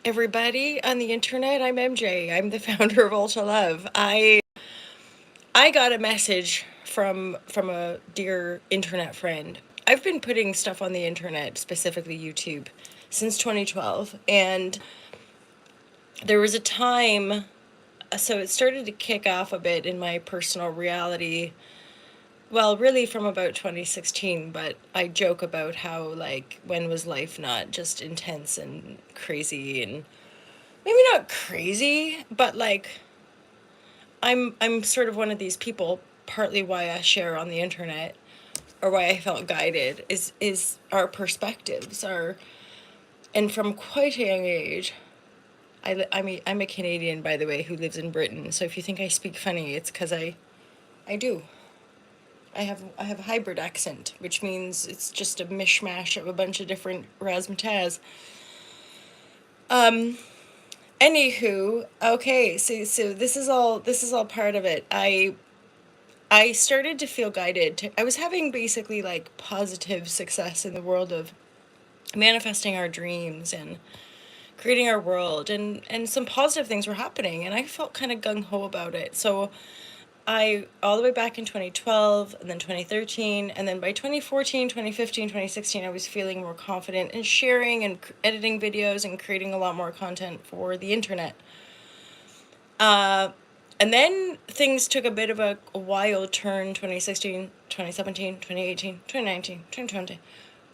everybody on the internet. I'm MJ. I'm the founder of Ultra Love. I got a message from a dear internet friend. I've been putting stuff on the internet, specifically YouTube, since 2012, and there was a time. So it started to kick off a bit in my personal reality. Well, really from about 2016, but I joke about how, like, when was life not just intense and crazy, and maybe not crazy, but like I'm sort of one of these people, partly why I share on the internet or why I felt guided is our perspectives are, and from quite a young age. I'm a Canadian, by the way, who lives in Britain. So if you think I speak funny, it's because I do. I have a hybrid accent, which means it's just a mishmash of a bunch of different razzmatazz. Um, Anywho, okay, so this is all part of it. I started to feel guided to, I was having basically like positive success in the world of manifesting our dreams and creating our world, and some positive things were happening, and I felt kind of gung ho about it. So I, all the way back in 2012 and then 2013, and then by 2014, 2015, 2016, I was feeling more confident in sharing and editing videos and creating a lot more content for the internet. Uh, and then things took a bit of a wild turn: 2016, 2017, 2018, 2019, 2020.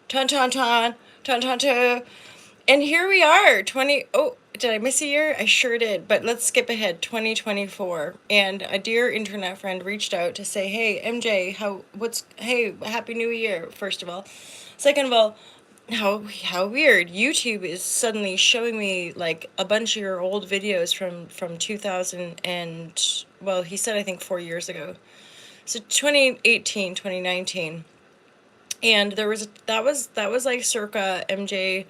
Ton, ton, ton, ton, ton, ton. And here we are, 20. Oh, did I miss a year? I sure did. But let's skip ahead, 2024. And a dear internet friend reached out to say, hey, MJ, hey, Happy New Year, first of all. Second of all, how weird. YouTube is suddenly showing me like a bunch of your old videos from 2000 and, well, he said I think 4 years ago. So 2018, 2019. And that was like circa MJ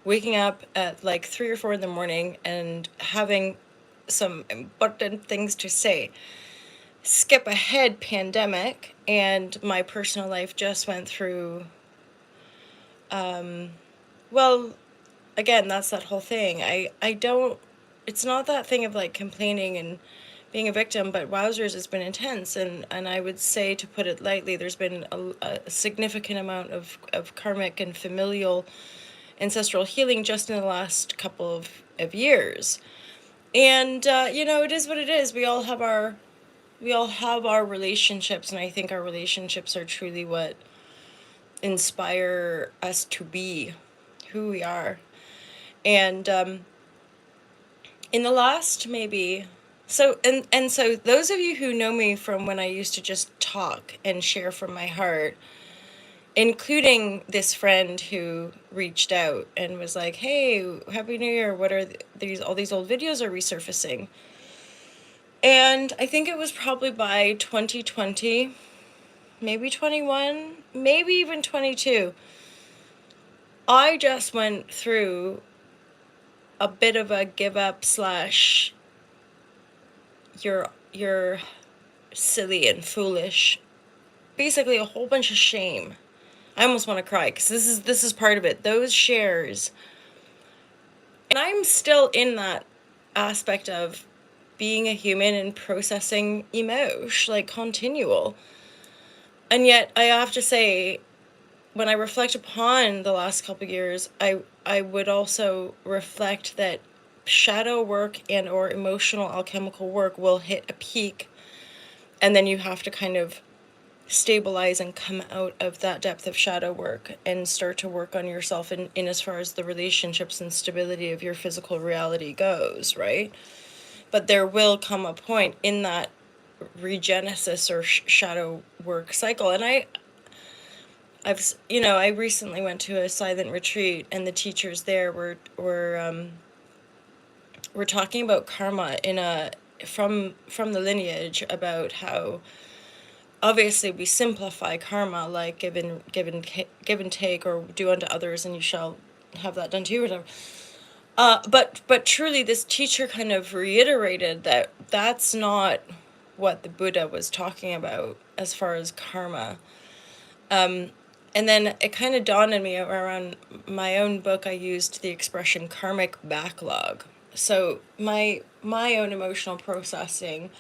waking up at like 3 or 4 in the morning and having some important things to say. Skip ahead, pandemic, and my personal life just went through, well, again, that's that whole thing. I don't, it's not that thing of like complaining and being a victim, but wowzers, it's been intense. And I would say, to put it lightly, there's been a significant amount of karmic and familial ancestral healing just in the last couple of years. And it is what it is. We all have our relationships, and I think our relationships are truly what inspire us to be who we are. And in the last maybe, so those of you who know me from when I used to just talk and share from my heart, including this friend who reached out and was like, hey, Happy New Year, what are these, all these old videos are resurfacing. And I think it was probably by 2020, maybe 21, maybe even 22, I just went through a bit of a give up slash you're silly and foolish, basically a whole bunch of shame. I almost want to cry because this is part of it. Those shares, and I'm still in that aspect of being a human and processing emotion, like continual. And yet I have to say, when I reflect upon the last couple of years, I would also reflect that shadow work and or emotional alchemical work will hit a peak, and then you have to kind of stabilize and come out of that depth of shadow work and start to work on yourself in as far as the relationships and stability of your physical reality goes, right? But there will come a point in that regenesis or shadow work cycle. And I recently went to a silent retreat, and the teachers there were talking about karma in a from the lineage, about how obviously we simplify karma like give and take, or do unto others and you shall have that done to you, or whatever. But truly, this teacher kind of reiterated that that's not what the Buddha was talking about as far as karma. And then it kind of dawned on me around my own book. I used the expression karmic backlog. So my own emotional processing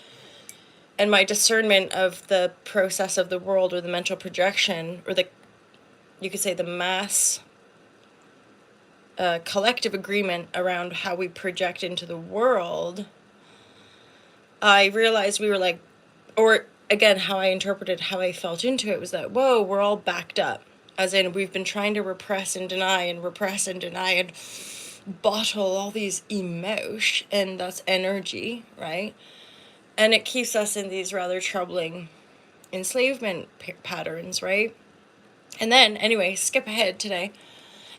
and my discernment of the process of the world, or the mental projection, or the, you could say, the mass collective agreement around how we project into the world, I realized we were like, or again, how I interpreted how I felt into it was that, whoa, we're all backed up. As in, we've been trying to repress and deny and repress and deny and bottle all these emotion, and that's energy, right? And it keeps us in these rather troubling enslavement patterns, right? And then, anyway, skip ahead today.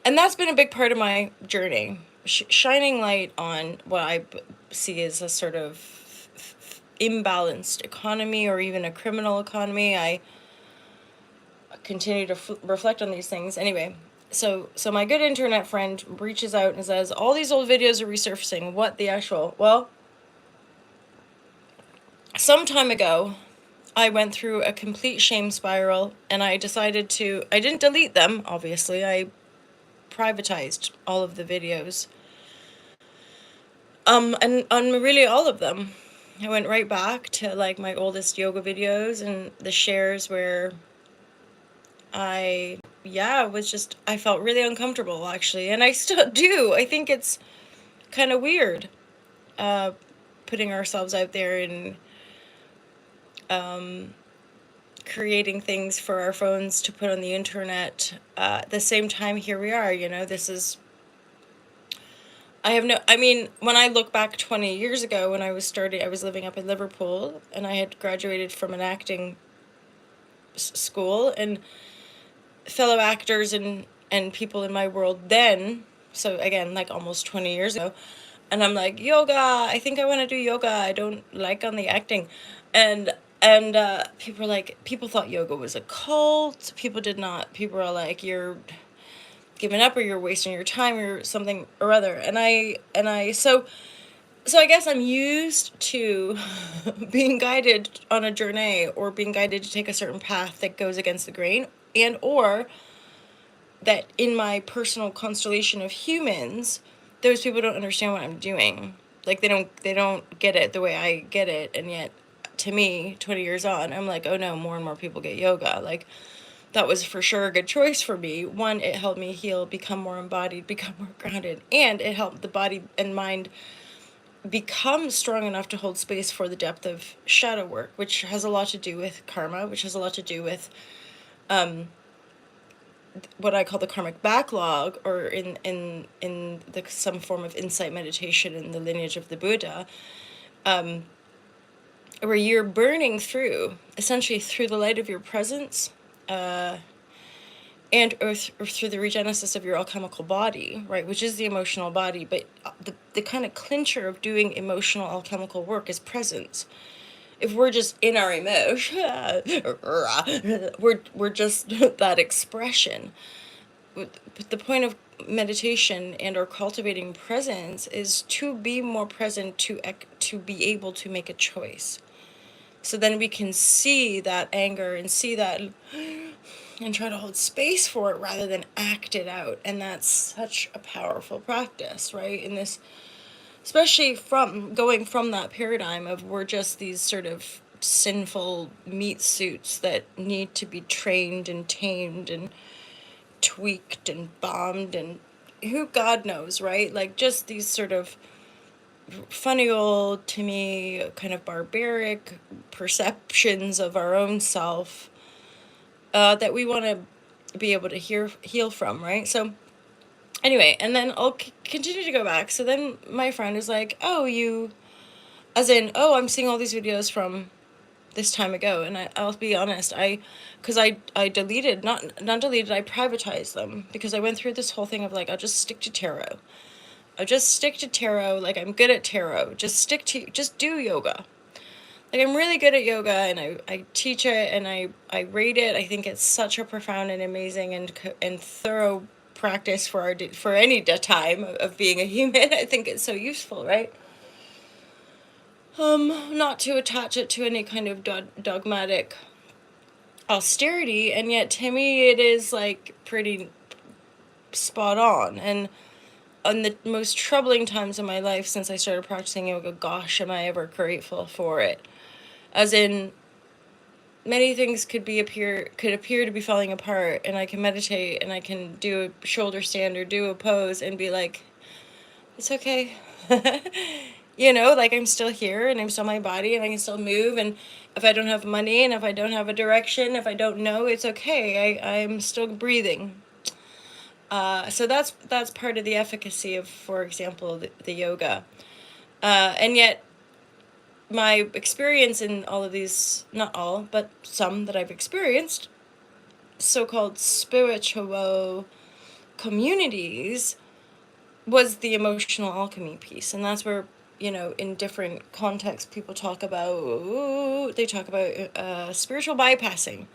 And that's been a big part of my journey, shining light on what I see as a sort of imbalanced economy, or even a criminal economy. I continue to reflect on these things. Anyway, so my good internet friend reaches out and says, all these old videos are resurfacing. What the actual? Well, some time ago, I went through a complete shame spiral, and I decided to, I didn't delete them, obviously. I privatized all of the videos. And on really all of them. I went right back to like my oldest yoga videos and the shares where I felt really uncomfortable, actually, and I still do. I think it's kind of weird, putting ourselves out there and creating things for our phones to put on the internet. At the same time, here we are, this is, I mean, when I look back 20 years ago, when I was living up in Liverpool, and I had graduated from an acting school, and fellow actors and people in my world then, so again, like almost 20 years ago, and I'm like, yoga, I think I want to do yoga, I don't like on the acting. And people thought yoga was a cult. People were like, you're giving up, or you're wasting your time, or something or other. So I guess I'm used to being guided on a journey, or being guided to take a certain path that goes against the grain, and or that in my personal constellation of humans, those people don't understand what I'm doing. Like they don't get it the way I get it, and yet to me, 20 years on, I'm like, oh no, more and more people get yoga. Like, that was for sure a good choice for me. One, it helped me heal, become more embodied, become more grounded, and it helped the body and mind become strong enough to hold space for the depth of shadow work, which has a lot to do with karma, which has a lot to do with what I call the karmic backlog, or in the some form of insight meditation in the lineage of the Buddha, where you're burning through, essentially through the light of your presence, or through the regenesis of your alchemical body, right, which is the emotional body. But the kind of clincher of doing emotional alchemical work is presence. If we're just in our emotion, we're just that expression. But the point of meditation and or cultivating presence is to be more present, to be able to make a choice. So then we can see that anger and see that and try to hold space for it rather than act it out. And that's such a powerful practice, right? In this, especially from going from that paradigm of we're just these sort of sinful meat suits that need to be trained and tamed and tweaked and bombed, and who God knows, right? Like, just these sort of funny old, to me, kind of barbaric perceptions of our own self, that we want to be able to heal from, right? So anyway, and then I'll continue to go back. So then my friend is like, oh, I'm seeing all these videos from this time ago. And I'll be honest, because I deleted, not deleted, I privatized them, because I went through this whole thing of like, I'll just stick to tarot. Like, I'm good at tarot. Just do yoga. Like, I'm really good at yoga, and I teach it, and I rate it. I think it's such a profound and amazing and thorough practice for any time of being a human. I think it's so useful, right? Not to attach it to any kind of dogmatic austerity, and yet to me it is like pretty spot on. And on the most troubling times in my life since I started practicing yoga, gosh, am I ever grateful for it. As in, many things could appear to be falling apart, and I can meditate and I can do a shoulder stand or do a pose and be like, it's okay. You know, like I'm still here and I'm still my body and I can still move, and if I don't have money and if I don't have a direction, if I don't know, it's okay. I'm still breathing. So that's part of the efficacy of, for example, the yoga. And yet my experience in all of these, not all, but some that I've experienced, so-called spiritual communities, was the emotional alchemy piece. And that's where, you know, in different contexts, people talk about, they talk about spiritual bypassing.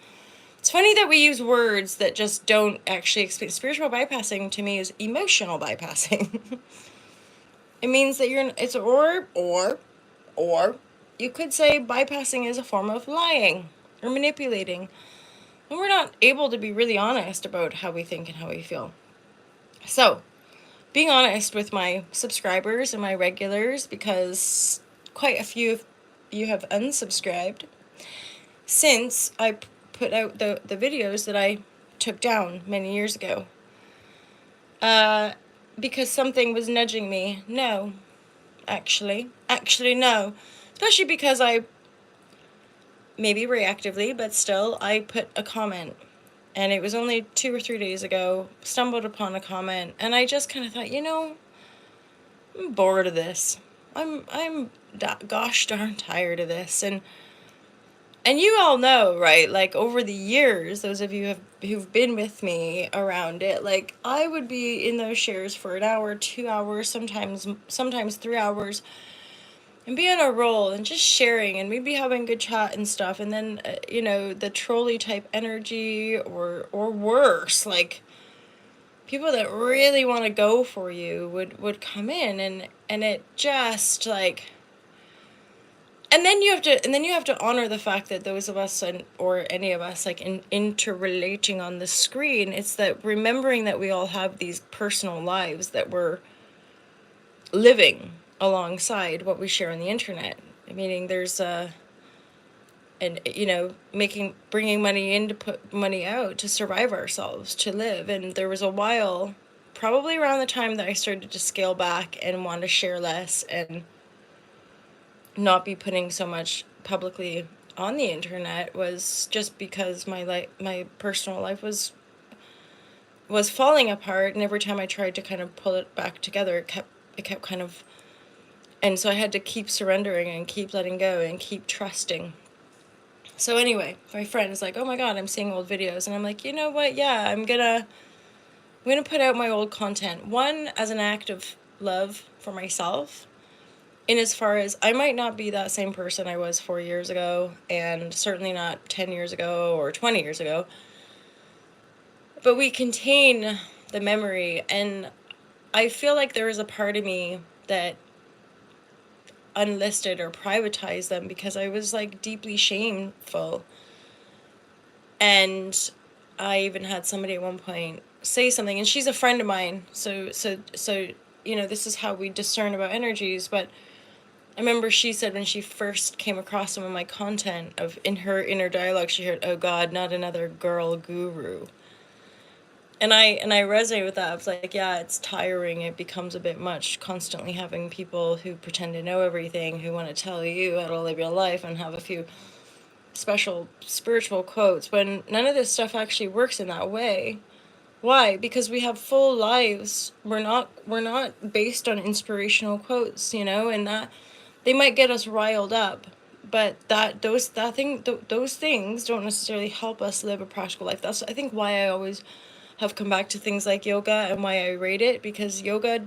It's funny that we use words that just don't actually explain. Spiritual bypassing to me is emotional bypassing. It means that it's or you could say bypassing is a form of lying or manipulating. And we're not able to be really honest about how we think and how we feel. So, being honest with my subscribers and my regulars, because quite a few of you have unsubscribed since I put out the videos that I took down many years ago. Because something was nudging me. No, actually no. Especially because I, maybe reactively, but still, I put a comment. And it was only 2 or 3 days ago, stumbled upon a comment, and I just kind of thought, you know, I'm bored of this. I'm gosh darn tired of this. And you all know, right? Like, over the years, those of you who've been with me around it, like, I would be in those shares for an hour, 2 hours, sometimes 3 hours, and be on a roll and just sharing, and we'd be having good chat and stuff, and then you know, the trolley type energy, or worse, like people that really want to go for you would come in, and it just like, and then you have to honor the fact that those of us, or any of us, like interrelating on the screen, it's that remembering that we all have these personal lives that we're living alongside what we share on the internet. Meaning there's and you know, bringing money in to put money out to survive ourselves, to live. And there was a while, probably around the time that I started to scale back and want to share less and not be putting so much publicly on the internet, was just because my personal life was falling apart, and every time I tried to kind of pull it back together, it kept kind of, and so I had to keep surrendering and keep letting go and keep trusting. So anyway, my friend is like, oh my God, I'm seeing old videos. And I'm like, you know what? Yeah, I'm gonna put out my old content. One, as an act of love for myself, in as far as I might not be that same person I was 4 years ago, and certainly not 10 years ago or 20 years ago. But we contain the memory, and I feel like there is a part of me that unlisted or privatized them because I was like deeply shameful. And I even had somebody at one point say something, and she's a friend of mine, so you know, this is how we discern about energies. But I remember she said, when she first came across some of my content, of in her inner dialogue, she heard, oh God, not another girl guru. And I resonate with that. I was like, yeah, it's tiring. It becomes a bit much, constantly having people who pretend to know everything, who want to tell you how to live your life and have a few special spiritual quotes, when none of this stuff actually works in that way. Why? Because we have full lives. We're not based on inspirational quotes, you know, and that they might get us riled up, but those things don't necessarily help us live a practical life. That's, I think, why I always have come back to things like yoga, and why I rate it, because yoga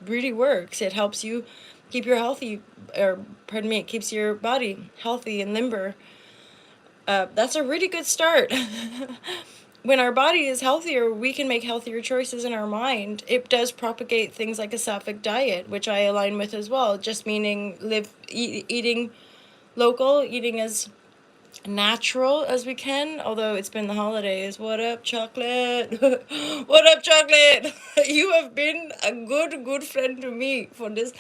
really works. It helps you keep your healthy, or pardon me, it keeps your body healthy and limber. That's a really good start. When our body is healthier, we can make healthier choices in our mind. It does propagate things like a sattvic diet, which I align with as well, just meaning eating local, eating as natural as we can, although it's been the holidays. What up, chocolate? What up, chocolate? You have been a good friend to me for this.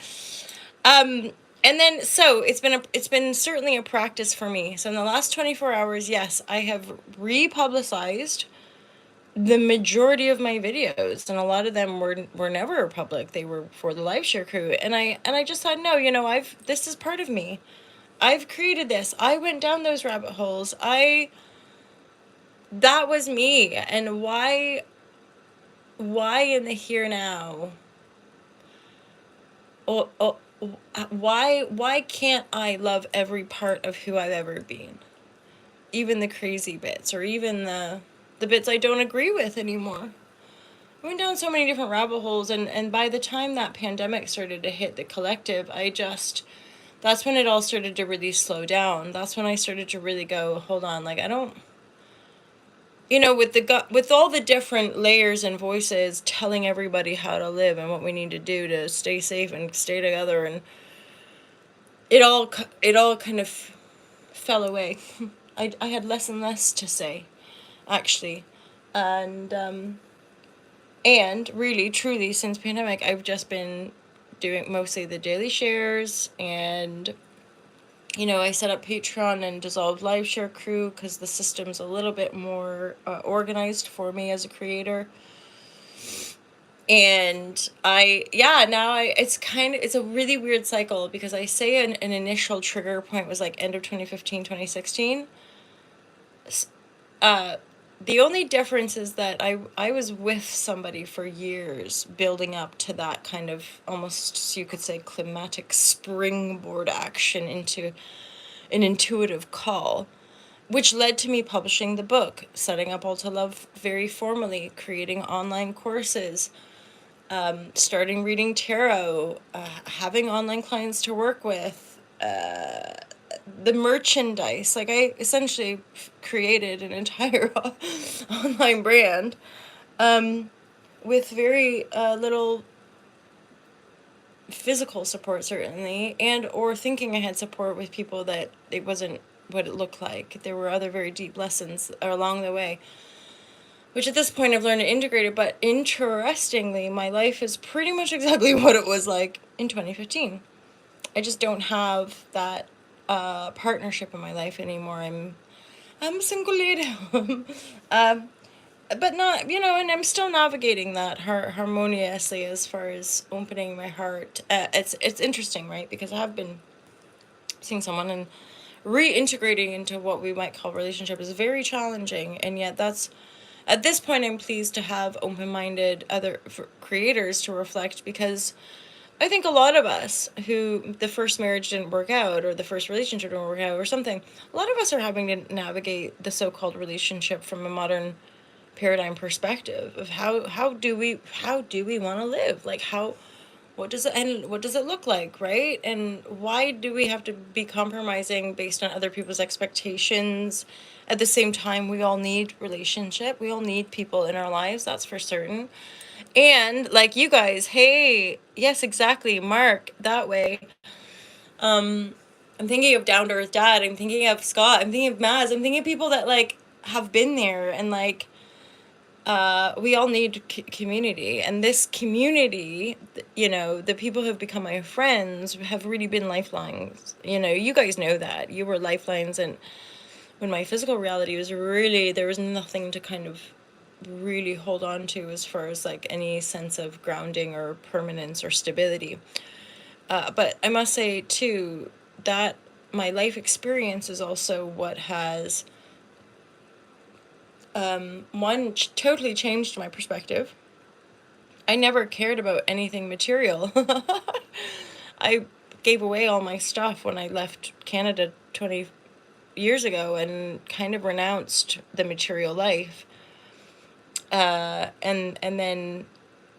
Um, and then so it's been certainly a practice for me. So in the last 24 hours, yes, I have republicized the majority of my videos, and a lot of them were never public. They were for the live share crew, and I just thought, no, I've this is part of me. I've created this. I went down those rabbit holes. I That was me. And why in the here now? Oh, why can't I love every part of who I've ever been? Even the crazy bits, or even the bits I don't agree with anymore. I went down so many different rabbit holes, and by the time that pandemic started to hit the collective, that's when it all started to really slow down. That's when I started to really go, hold on, like I don't, with all the different layers and voices telling everybody how to live and what we need to do to stay safe and stay together, and it all kind of fell away. I had less and less to say, actually, and really truly since pandemic I've just been doing mostly the daily shares, and I set up Patreon and dissolved live share crew because the system's a little bit more organized for me as a creator. And it's a really weird cycle, because I say an initial trigger point was like end of 2015, 2016. The only difference is that I was with somebody for years building up to that kind of, almost you could say, climatic springboard action into an intuitive call, which led to me publishing the book, setting up All to Love very formally, creating online courses, starting reading tarot, having online clients to work with, the merchandise. Like, I essentially created an entire online brand, with very little physical support, certainly, and or thinking I had support with people that it wasn't what it looked like. There were other very deep lessons along the way, which at this point I've learned to integrate it. But interestingly, my life is pretty much exactly what it was like in 2015. I just don't have that partnership in my life anymore. I'm a single lady. um, but not, and I'm still navigating that harmoniously as far as opening my heart. It's interesting, right? Because I have been seeing someone, and reintegrating into what we might call relationship is very challenging, and yet that's at this point I'm pleased to have open-minded other creators to reflect, because I think a lot of us who the first marriage didn't work out, or the first relationship didn't work out, or something, a lot of us are having to navigate the so-called relationship from a modern paradigm perspective of how do we want to live, like what does it look like, right? And why do we have to be compromising based on other people's expectations? At the same time, we all need relationship, we all need people in our lives, that's for certain. And like you guys, hey, yes, exactly, Mark, that way. I'm thinking of Down to Earth Dad, I'm thinking of Scott, I'm thinking of Maz, I'm thinking of people that like have been there, and like we all need community, and this community, the people who have become my friends have really been lifelines. You guys know that you were lifelines, and when my physical reality was really, there was nothing to kind of really hold on to as far as like any sense of grounding or permanence or stability. But I must say too that my life experience is also what has totally changed my perspective. I never cared about anything material. I gave away all my stuff when I left Canada 20 years ago, and kind of renounced the material life. And then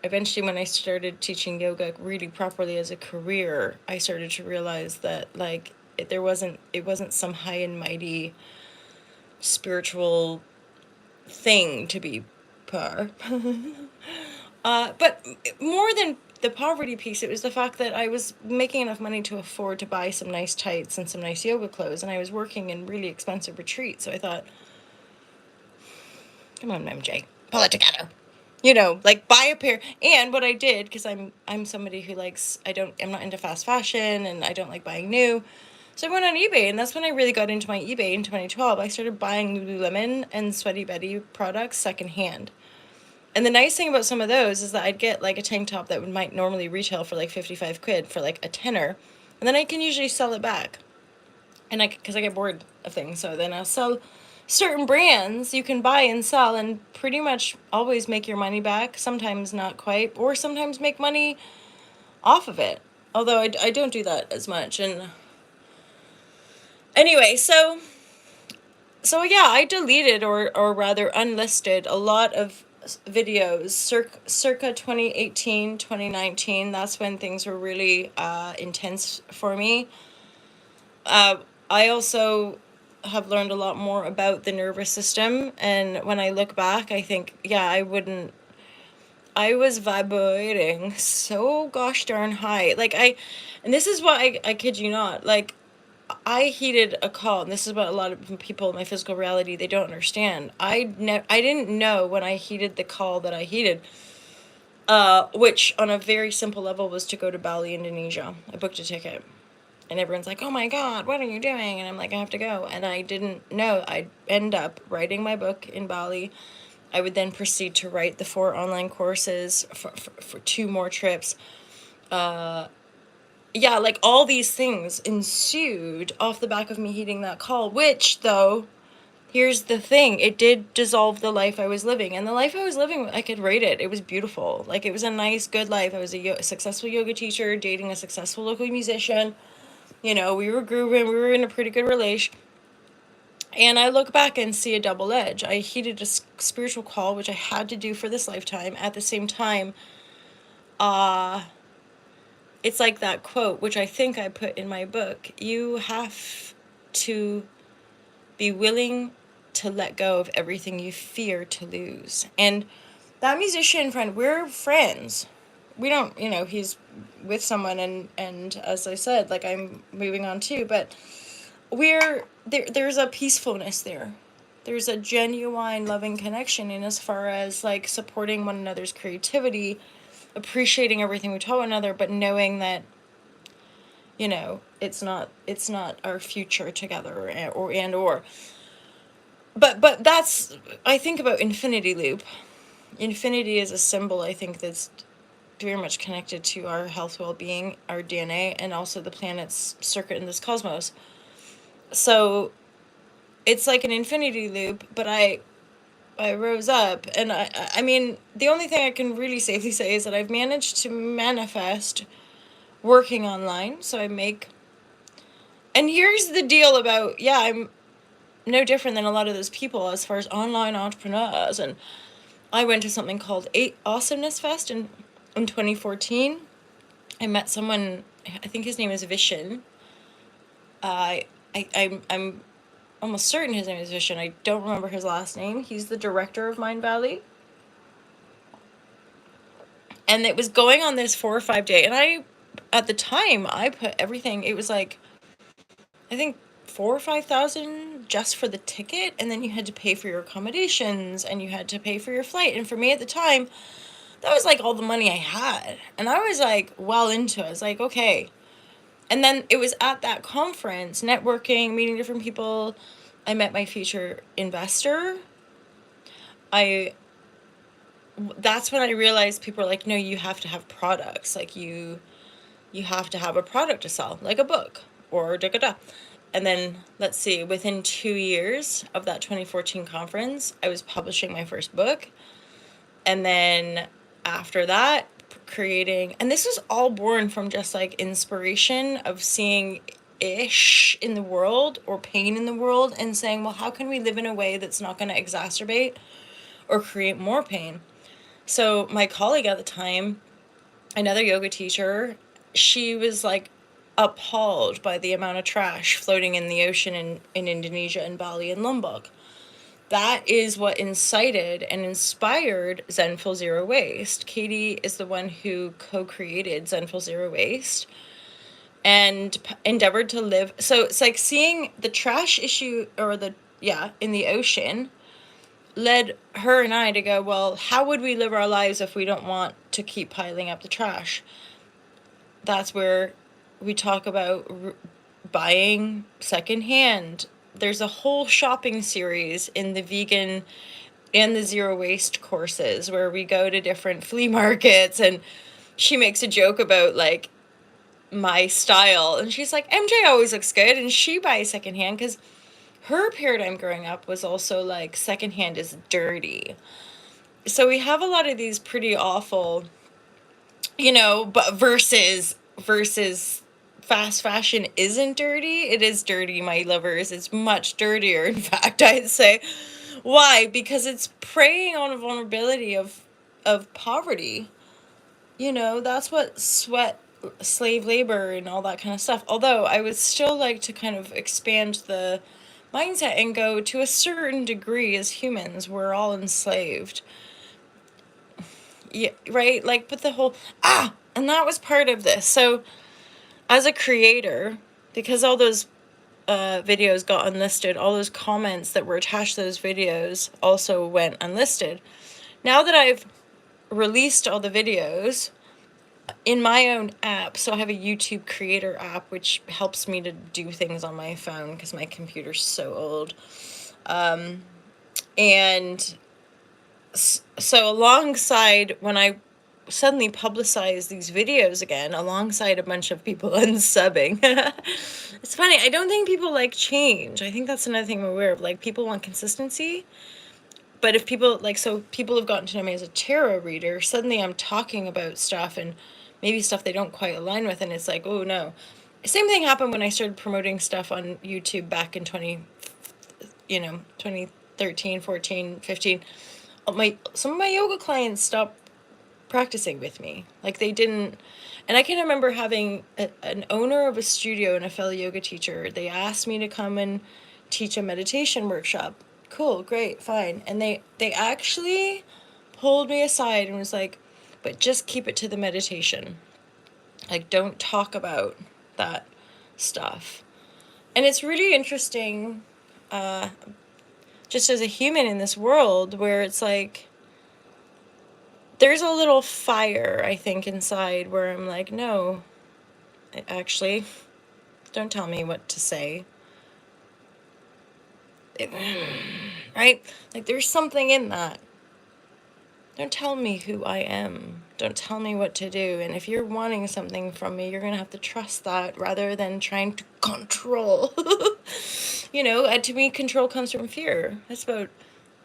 eventually, when I started teaching yoga really properly as a career, I started to realize that like it wasn't some high and mighty spiritual thing to be par. But more than the poverty piece. It was the fact that I was making enough money to afford to buy some nice tights and some nice yoga clothes, and I was working in really expensive retreats. So I thought, come on, MJ, pull it together. You know, like buy a pair. And what I did, because I'm somebody who likes, I'm not into fast fashion, and I don't like buying new. So I went on eBay, and that's when I really got into my eBay in 2012. I started buying Lululemon and Sweaty Betty products secondhand. And the nice thing about some of those is that I'd get like a tank top that might normally retail for like 55 quid for like a tenner. And then I can usually sell it back. And because I get bored of things. So then I'll sell certain brands you can buy and sell and pretty much always make your money back. Sometimes not quite, or sometimes make money off of it. Although I don't do that as much. And anyway, so yeah, I deleted or rather unlisted a lot of videos circa 2018, 2019. That's when things were really intense for me. I also have learned a lot more about the nervous system, and when I look back, I think, yeah, I was vibrating so gosh darn high. And this is what I kid you not, like, I heeded a call, and this is what a lot of people in my physical reality, they don't understand. I didn't know when I heeded the call that I heeded, which on a very simple level was to go to Bali, Indonesia. I booked a ticket. And everyone's like, oh my God, what are you doing? And I'm like, I have to go. And I didn't know. I'd end up writing my book in Bali. I would then proceed to write the 4 online courses for 2 more trips. Yeah, like all these things ensued off the back of me heeding that call, which, though, here's the thing, it did dissolve the life I was living. And the life I was living, I could rate it. It was beautiful. Like, it was a nice, good life. I was a successful yoga teacher, dating a successful local musician. You know, we were grooving, we were in a pretty good relation. And I look back and see a double edge. I heeded a spiritual call, which I had to do for this lifetime. At the same time, it's like that quote, which I think I put in my book. You have to be willing to let go of everything you fear to lose. And that musician friend, we're friends. We don't, you know, he's with someone, and as I said, like, I'm moving on too, but there's a peacefulness there. There's a genuine loving connection in as far as like supporting one another's creativity, appreciating everything we taught one another, but knowing that, you know, it's not our future together, or but that's, I think about infinity loop. Infinity is a symbol, I think, that's very much connected to our health, well-being, our DNA, and also the planet's circuit in this cosmos. So it's like an infinity loop, but I rose up, and I mean, the only thing I can really safely say is that I've managed to manifest working online. So I make, and here's the deal about, yeah, I'm no different than a lot of those people as far as online entrepreneurs. And I went to something called Awesomeness Fest in 2014. I met someone, I think his name is Vishen. I'm almost certain his name is Vishen. I don't remember his last name. He's the director of Mind Valley. And it was going on this 4 or 5 day. And at the time, I put everything, it was like, I think 4,000 or 5,000 just for the ticket. And then you had to pay for your accommodations, and you had to pay for your flight. And for me at the time, that was like all the money I had. And I was like well into it. I was like, okay. And then it was at that conference, networking, meeting different people, I met my future investor. That's when I realized people are like, no, you have to have products. Like, you have to have a product to sell, like a book or da da da. And then, let's see, within 2 years of that 2014 conference, I was publishing my first book. And then after that, creating, and this was all born from just like inspiration of seeing ish in the world or pain in the world, and saying, well, how can we live in a way that's not going to exacerbate or create more pain? So my colleague at the time, another yoga teacher, she was like appalled by the amount of trash floating in the ocean in Indonesia and Bali and Lombok. that is what incited and inspired Zenful Zero Waste. Katie is the one who co-created Zenful Zero Waste and endeavored to live. So it's like seeing the trash issue, or in the ocean, led her and I to go, well, how would we live our lives if we don't want to keep piling up the trash? That's where we talk about buying secondhand. There's a whole shopping series in the vegan and the zero waste courses where we go to different flea markets, and she makes a joke about like my style, and she's like, MJ always looks good, and she buys secondhand because her paradigm growing up was also like secondhand is dirty. So we have a lot of these pretty awful, but versus fast fashion isn't dirty. It is dirty, my lovers. It's much dirtier, in fact, I'd say. Why? Because it's preying on a vulnerability of poverty. That's what slave labor and all that kind of stuff. Although I would still like to kind of expand the mindset and go, to a certain degree, as humans, we're all enslaved. Yeah, right? Like, but the whole, and that was part of this. So as a creator, because all those videos got unlisted, all those comments that were attached to those videos also went unlisted. Now that I've released all the videos in my own app, so I have a YouTube creator app, which helps me to do things on my phone because my computer's so old. And so alongside, when I suddenly publicize these videos again, alongside a bunch of people unsubbing, it's funny, I don't think people like change. I think that's another thing I'm aware of. Like, people want consistency. But if people, people have gotten to know me as a tarot reader, suddenly I'm talking about stuff and maybe stuff they don't quite align with, and it's like, oh no. Same thing happened when I started promoting stuff on YouTube back in 2013, 14, 15. Some of my yoga clients stopped practicing with me. Like, they didn't. And I can remember having an owner of a studio and a fellow yoga teacher. They asked me to come and teach a meditation workshop. Cool, great, fine. And they actually pulled me aside and was like, but just keep it to the meditation. Like, don't talk about that stuff. And it's really interesting, just as a human in this world, where it's like, there's a little fire, I think, inside where I'm like, no, actually, don't tell me what to say. Right? Like, there's something in that. Don't tell me who I am. Don't tell me what to do. And if you're wanting something from me, you're going to have to trust that rather than trying to control. To me, control comes from fear. That's about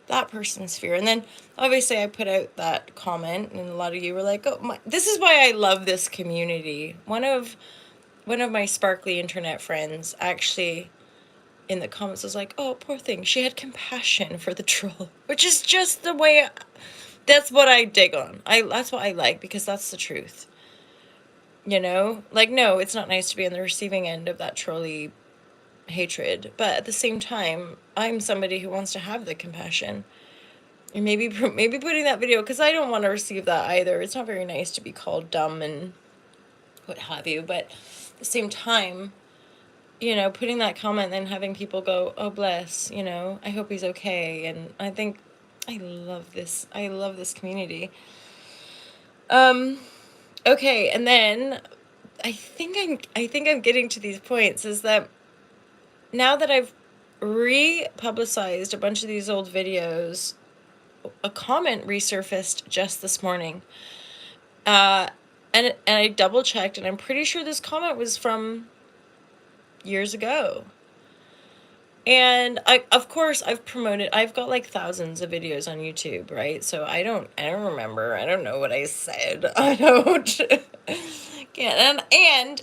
that person's fear. And then obviously I put out that comment, and a lot of you were like, oh, this is why I love this community. One of my sparkly internet friends actually in the comments was like, oh, poor thing, she had compassion for the troll, which is just the way that's what I dig on. That's what I like, because that's the truth. Like, no, it's not nice to be on the receiving end of that trolley hatred, but at the same time, I'm somebody who wants to have the compassion. And maybe putting that video, because I don't want to receive that either. It's not very nice to be called dumb and what have you, but at the same time, putting that comment and then having people go, oh, bless, I hope he's okay. And I think I love this community. Okay, and then I think I'm getting to these points, is that now that I've republicized a bunch of these old videos, a comment resurfaced just this morning. And I double checked, and I'm pretty sure this comment was from years ago. And of course I've promoted, I've got like thousands of videos on YouTube, right? So I don't remember. I don't know what I said. I don't. Yeah, and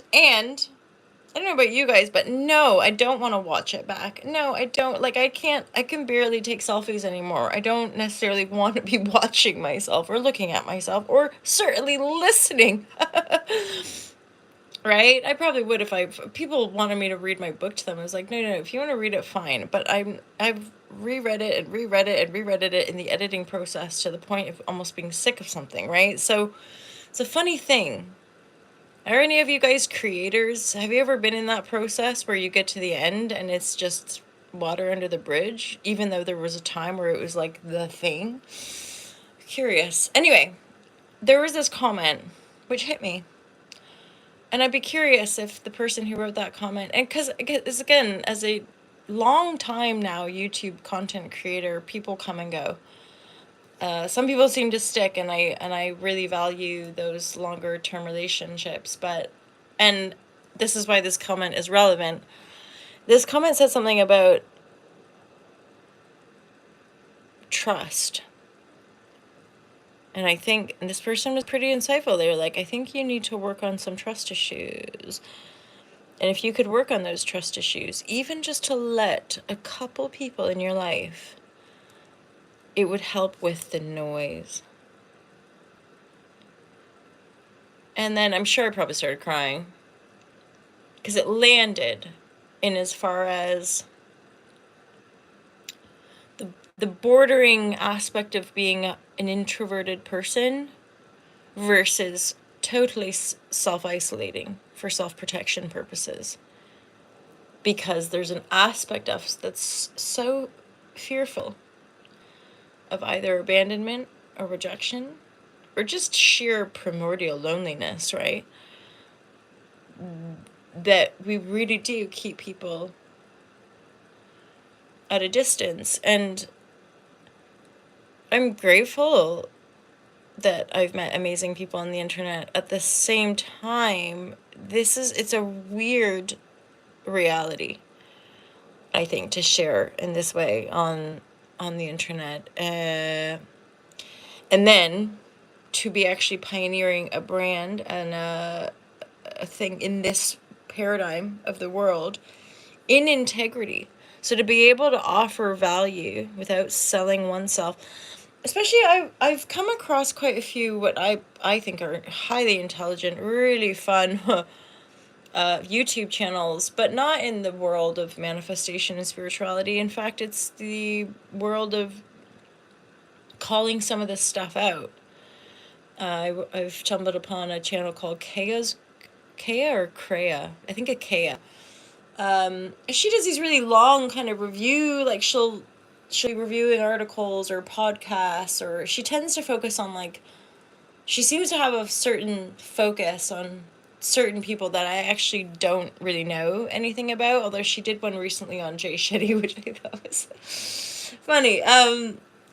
I don't know about you guys, but no, I don't want to watch it back. No, I don't. Like, I can barely take selfies anymore. I don't necessarily want to be watching myself or looking at myself or certainly listening. right? I probably would if people wanted me to read my book to them. I was like, no, no, no, if you want to read it, fine. But I've reread it and reread it and reread it in the editing process to the point of almost being sick of something, right? So it's a funny thing. Are any of you guys creators? Have you ever been in that process where you get to the end and it's just water under the bridge, even though there was a time where it was like the thing? Curious. Anyway, there was this comment which hit me. And I'd be curious if the person who wrote that comment, and because again, as a long time now YouTube content creator, people come and go. Some people seem to stick, and I really value those longer term relationships. And this is why this comment is relevant. This comment said something about trust. And I think, and this person was pretty insightful. They were like, I think you need to work on some trust issues. And if you could work on those trust issues, even just to let a couple people in your life, it would help with the noise. And then I'm sure I probably started crying because it landed in as far as the bordering aspect of being an introverted person versus totally self-isolating for self-protection purposes. Because there's an aspect of us that's so fearful of either abandonment or rejection or just sheer primordial loneliness, right? That we really do keep people at a distance. And I'm grateful that I've met amazing people on the internet. At the same time, it's a weird reality, I think, to share in this way on the internet. And then to be actually pioneering a brand and a thing in this paradigm of the world in integrity. So to be able to offer value without selling oneself, especially I've come across quite a few what I think are highly intelligent, really fun YouTube channels, but not in the world of manifestation and spirituality. In fact, it's the world of calling some of this stuff out. I've stumbled upon a channel called Kea or Krea. I think a Kea. She does these really long kind of review, like she'll be reviewing articles or podcasts, or she tends to focus on like, she seems to have a certain focus on certain people that I actually don't really know anything about, although she did one recently on Jay Shetty, which I thought was funny.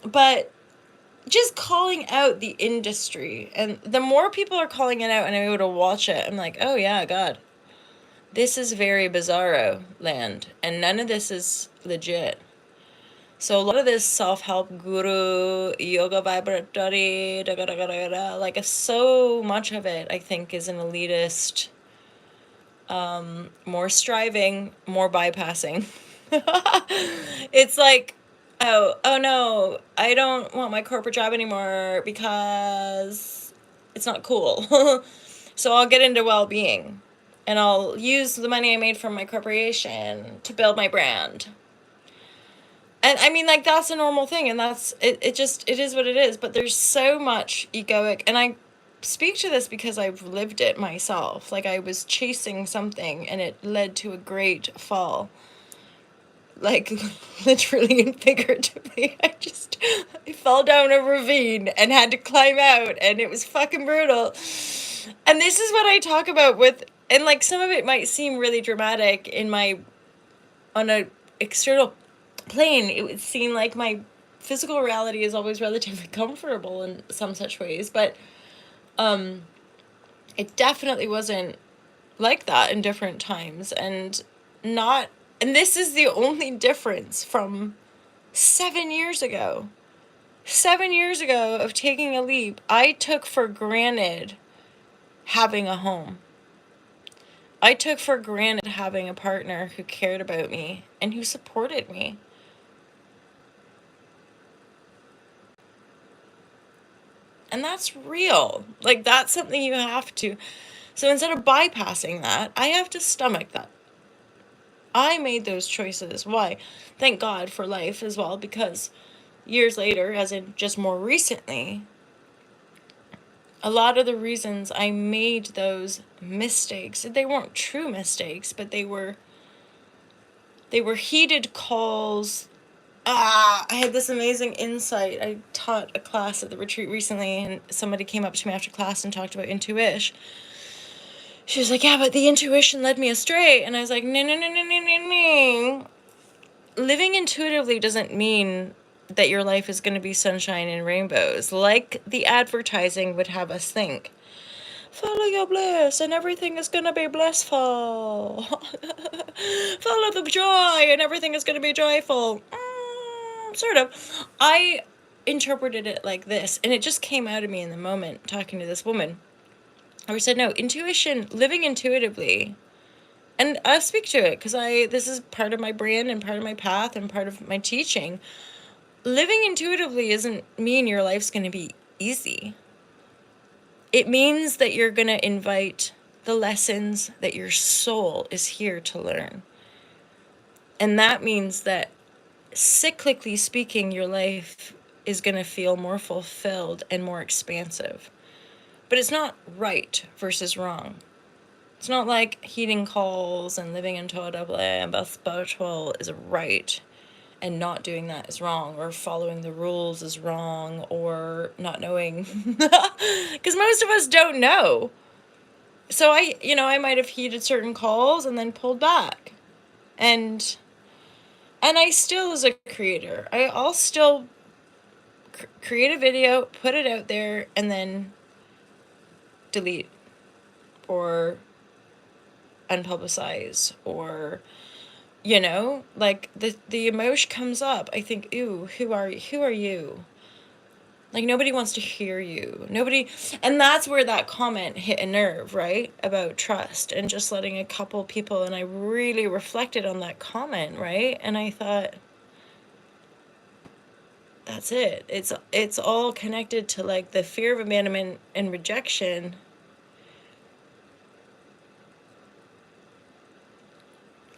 But just calling out the industry, and the more people are calling it out and I'm able to watch it, I'm like, oh yeah, God, this is very bizarro land, and none of this is legit. So a lot of this self-help guru, yoga vibratory, da, da, da, da, da, da, like so much of it, I think, is an elitist, more striving, more bypassing. It's like, oh no, I don't want my corporate job anymore because it's not cool. So I'll get into well-being and I'll use the money I made from my corporation to build my brand. And I mean, like, that's a normal thing, and that's it. It is what it is. But there's so much egoic, and I speak to this because I've lived it myself. Like, I was chasing something, and it led to a great fall. Like, literally and figuratively. I fell down a ravine and had to climb out, and it was fucking brutal. And this is what I talk about with, and like, some of it might seem really dramatic on a external plane. It would seem like my physical reality is always relatively comfortable in some such ways, but it definitely wasn't like that in different times. And this is the only difference from 7 years ago. 7 years ago of taking a leap, I took for granted having a home. I took for granted having a partner who cared about me and who supported me. And that's real. Like, that's something you have to So instead of bypassing that, I have to stomach that. I made those choices. Why? Thank God for life as well, because years later, as in just more recently, a lot of the reasons I made those mistakes, they weren't true mistakes, but they were heated calls. I had this amazing insight. I taught a class at the retreat recently, and somebody came up to me after class and talked about intuition. She was like, yeah, but the intuition led me astray. And I was like, no, no, no, no, no, no, no. Living intuitively doesn't mean that your life is going to be sunshine and rainbows, like the advertising would have us think. Follow your bliss and everything is going to be blissful. Follow the joy and everything is going to be joyful. Sort of. I interpreted it like this, and it just came out of me in the moment talking to this woman. I said, no, intuition, living intuitively, and I speak to it because this is part of my brand and part of my path and part of my teaching. Living intuitively doesn't mean your life's going to be easy. It means that you're going to invite the lessons that your soul is here to learn. And that means that cyclically speaking, your life is going to feel more fulfilled and more expansive. But it's not right versus wrong. It's not like heeding calls and living intuitively and both spiritual is right, and not doing that is wrong, or following the rules is wrong, or not knowing. Because most of us don't know. So I might have heeded certain calls and then pulled back. And I still, as a creator, I'll still create a video, put it out there, and then delete or unpublicize, or like the emotion comes up. I think, ooh, who are you? Like, nobody wants to hear you. Nobody. And that's where that comment hit a nerve, right? About trust and just letting a couple people. And I really reflected on that comment, right? And I thought, that's it. It's all connected to like the fear of abandonment and rejection.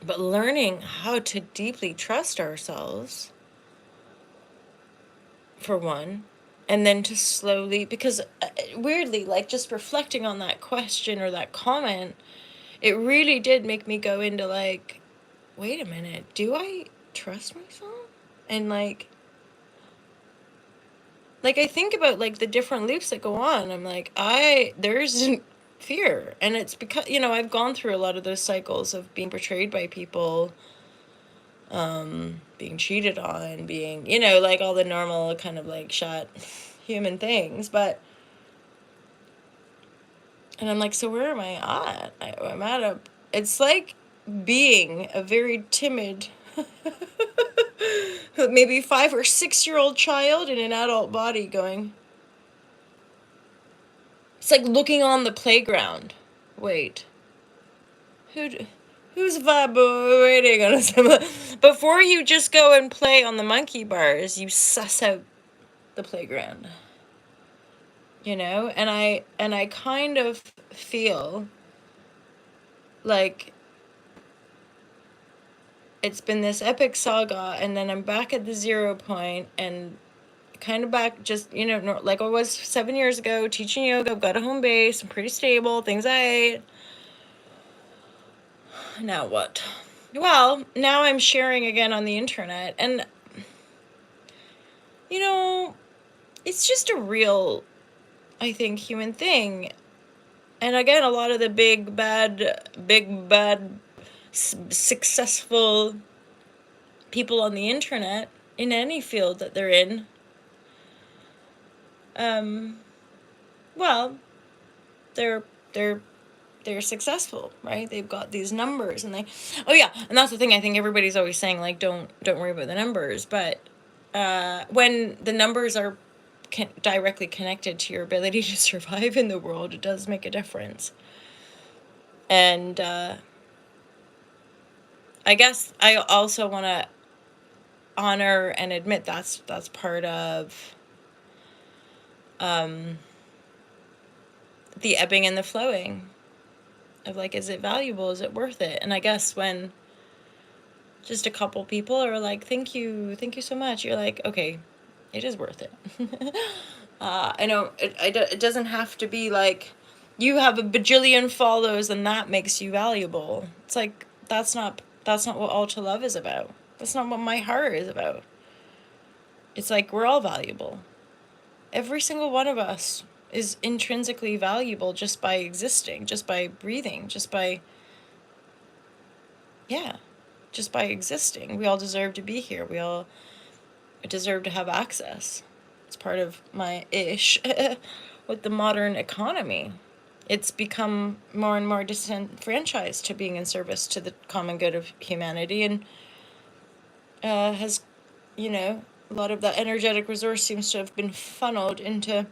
But learning how to deeply trust ourselves, for one, and then to slowly, because weirdly, like just reflecting on that question or that comment, it really did make me go into like, wait a minute, do I trust myself? And like I think about like the different loops that go on. I'm like, there's fear, and it's because I've gone through a lot of those cycles of being betrayed by people, being cheated on, being like all the normal kind of like shot human things. But and I'm like, so where am I at? I'm at it's like being a very timid maybe 5 or 6 year old child in an adult body going. It's like looking on the playground. Wait, who's vibrating on us? Before you just go and play on the monkey bars, you suss out the playground. And I kind of feel like it's been this epic saga, and then I'm back at the 0 point, and kind of back just, like I was 7 years ago, teaching yoga. I've got a home base, I'm pretty stable, things I ate. Now what? Well, now I'm sharing again on the internet, and it's just a real, I think, human thing. And again, a lot of the big bad successful people on the internet, in any field that they're in, well, they're successful, right? They've got these numbers, and and that's the thing. I think everybody's always saying, like, don't worry about the numbers, but when the numbers are directly connected to your ability to survive in the world, it does make a difference. And I guess I also want to honor and admit that's part of the ebbing and the flowing. of like, is it valuable? Is it worth it? And I guess when just a couple people are like, thank you so much, you're like, okay, it is worth it. I know it doesn't have to be like you have a bajillion follows and that makes you valuable. It's like that's not what All to Love is about. That's not what my heart is about. It's like we're all valuable. Every single one of us is intrinsically valuable just by existing, just by breathing, yeah, just by existing. We all deserve to be here. We all deserve to have access. It's part of my ish with the modern economy. It's become more and more disenfranchised to being in service to the common good of humanity, and has, you know, a lot of that energetic resource seems to have been funneled into,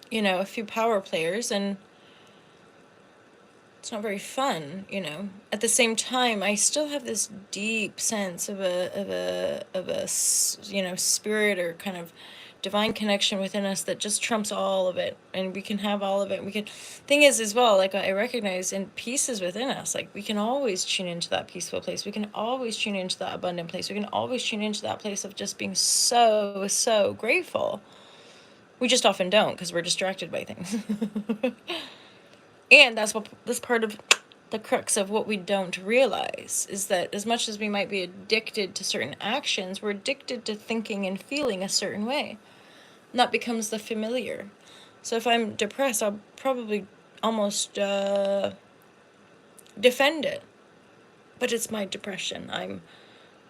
you know, a few power players, and it's not very fun, you know. At the same time, I still have this deep sense of a you know, spirit or kind of divine connection within us that just trumps all of it, and we can have all of it. We can, thing is as well, like I recognize in pieces within us, like we can always tune into that peaceful place. We can always tune into that abundant place. We can always tune into that place of just being so grateful. We just often don't because we're distracted by things. And that's part of the crux of what we don't realize, is that as much as we might be addicted to certain actions, we're addicted to thinking and feeling a certain way. And that becomes the familiar. So if I'm depressed, I'll probably almost defend it. But it's my depression. I'm,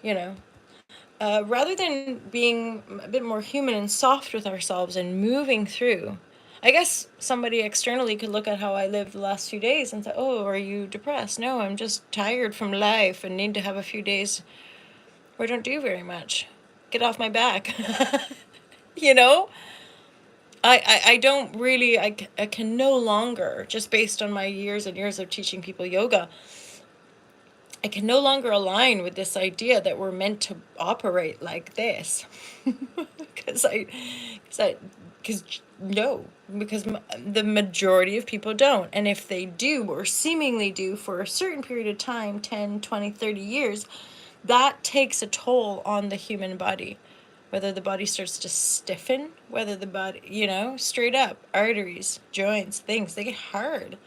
you know, rather than being a bit more human and soft with ourselves and moving through. I guess somebody externally could look at how I lived the last few days and say, oh, are you depressed? No, I'm just tired from life and need to have a few days where I don't do very much. Get off my back. You know? I don't really, I can no longer, just based on my years and years of teaching people yoga, I can no longer align with this idea that we're meant to operate like this. Because no, because the majority of people don't. And if they do, or seemingly do for a certain period of time, 10, 20, 30 years, that takes a toll on the human body. Whether the body starts to stiffen, whether the body, you know, straight up, arteries, joints, things, they get hard.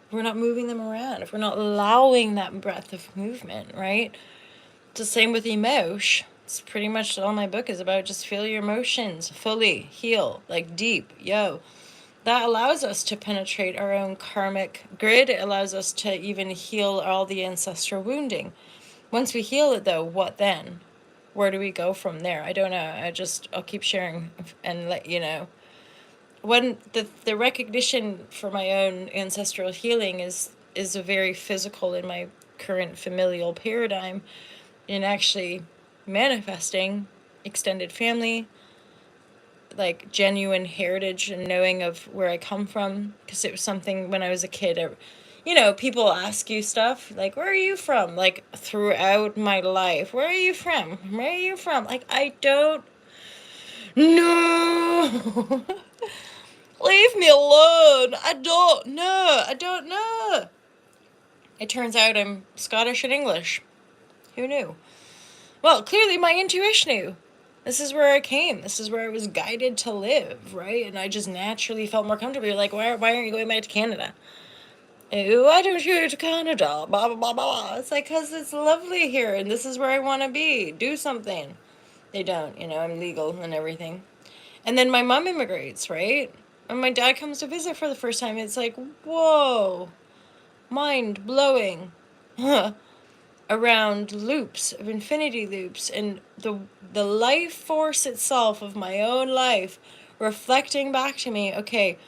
If we're not moving them around, if we're not allowing that breadth of movement, right? It's the same with emotion. It's pretty much all my book is about. Just feel your emotions fully, heal, like deep, yo. That allows us to penetrate our own karmic grid. It allows us to even heal all the ancestral wounding. Once we heal it though, what then? Where do we go from there? I don't know. I'll keep sharing and let you know. When the recognition for my own ancestral healing is a very physical in my current familial paradigm, in actually manifesting extended family, like genuine heritage and knowing of where I come from, because it was something when I was a kid. You know, people ask you stuff like, where are you from? Like throughout my life, where are you from? Where are you from? Like, I don't know. Leave me alone. I don't know. It turns out I'm Scottish and English. Who knew? Well, clearly my intuition knew. This is where I came. This is where I was guided to live, right? And I just naturally felt more comfortable. You're like, why aren't you going back to Canada? Why don't you go to Canada? Blah, blah, blah, blah. It's like, because it's lovely here, and this is where I want to be. Do something. They don't, you know, I'm legal and everything. And then my mom immigrates, right? And my dad comes to visit for the first time. It's like, whoa, mind blowing. Around loops of infinity loops, and the life force itself of my own life reflecting back to me, okay,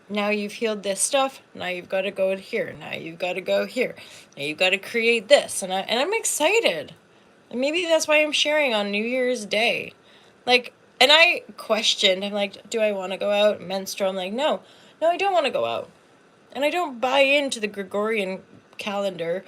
now you've healed this stuff, now you've got to go here, now you've got to go here, now you've got to create this, and I'm excited. And maybe that's why I'm sharing on New Year's Day. Like, and I questioned, I'm like, do I want to go out menstrual? I'm like, no, I don't want to go out. And I don't buy into the Gregorian calendar.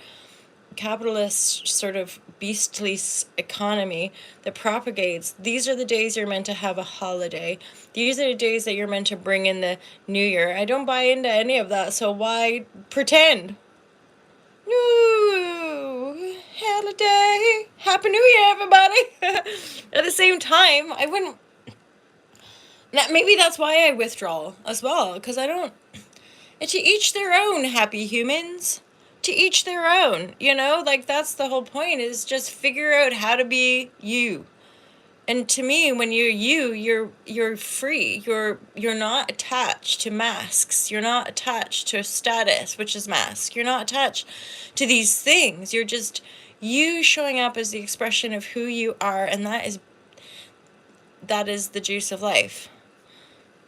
capitalist sort of beastly economy that propagates, these are the days you're meant to have a holiday. These are the days that you're meant to bring in the new year. I don't buy into any of that, so why pretend? New holiday. Happy New Year, everybody. At the same time, I wouldn't. Maybe that's why I withdraw as well, because I don't. And to each their own, happy humans. To each their own, you know? Like, that's the whole point, is just figure out how to be you. And to me, when you're you, you're free. You're not attached to masks. You're not attached to status, which is mask. You're not attached to these things. You're just you showing up as the expression of who you are, and that is the juice of life.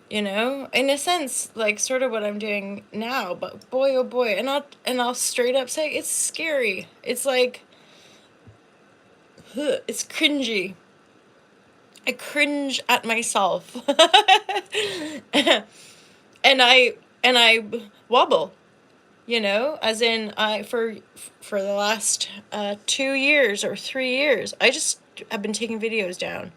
You know, in a sense, like sort of what I'm doing now, but boy oh boy, and I'll straight up say it's scary. It's like it's cringy. I cringe at myself. And I wobble, you know, as in for the last 2 years or 3 years, I just have been taking videos down.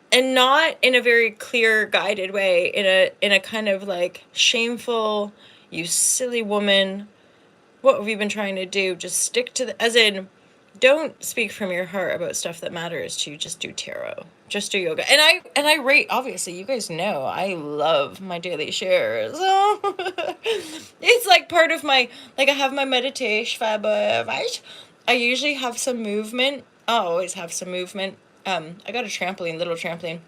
And not in a very clear, guided way, in a kind of like shameful, you silly woman, what have you been trying to do? Just stick to as in, don't speak from your heart about stuff that matters to you. Just do tarot. Just do yoga. And I rate, obviously, you guys know, I love my daily shares. It's like part of my, like I have my meditation, right? I usually have some movement. I always have some movement. I got a trampoline, little trampoline.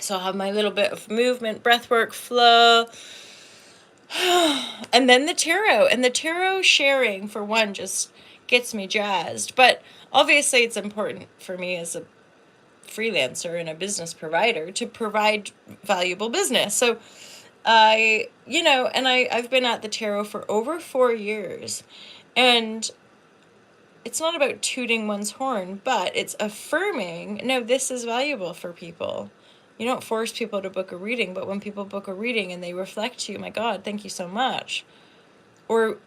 So I'll have my little bit of movement, breath work, flow. And then the tarot. And the tarot sharing, for one, just gets me jazzed. But obviously it's important for me as a freelancer and a business provider to provide valuable business. So I've been at the tarot for over 4 years. And it's not about tooting one's horn, but it's affirming, no, this is valuable for people. You don't force people to book a reading, but when people book a reading and they reflect to you, my God, thank you so much. Or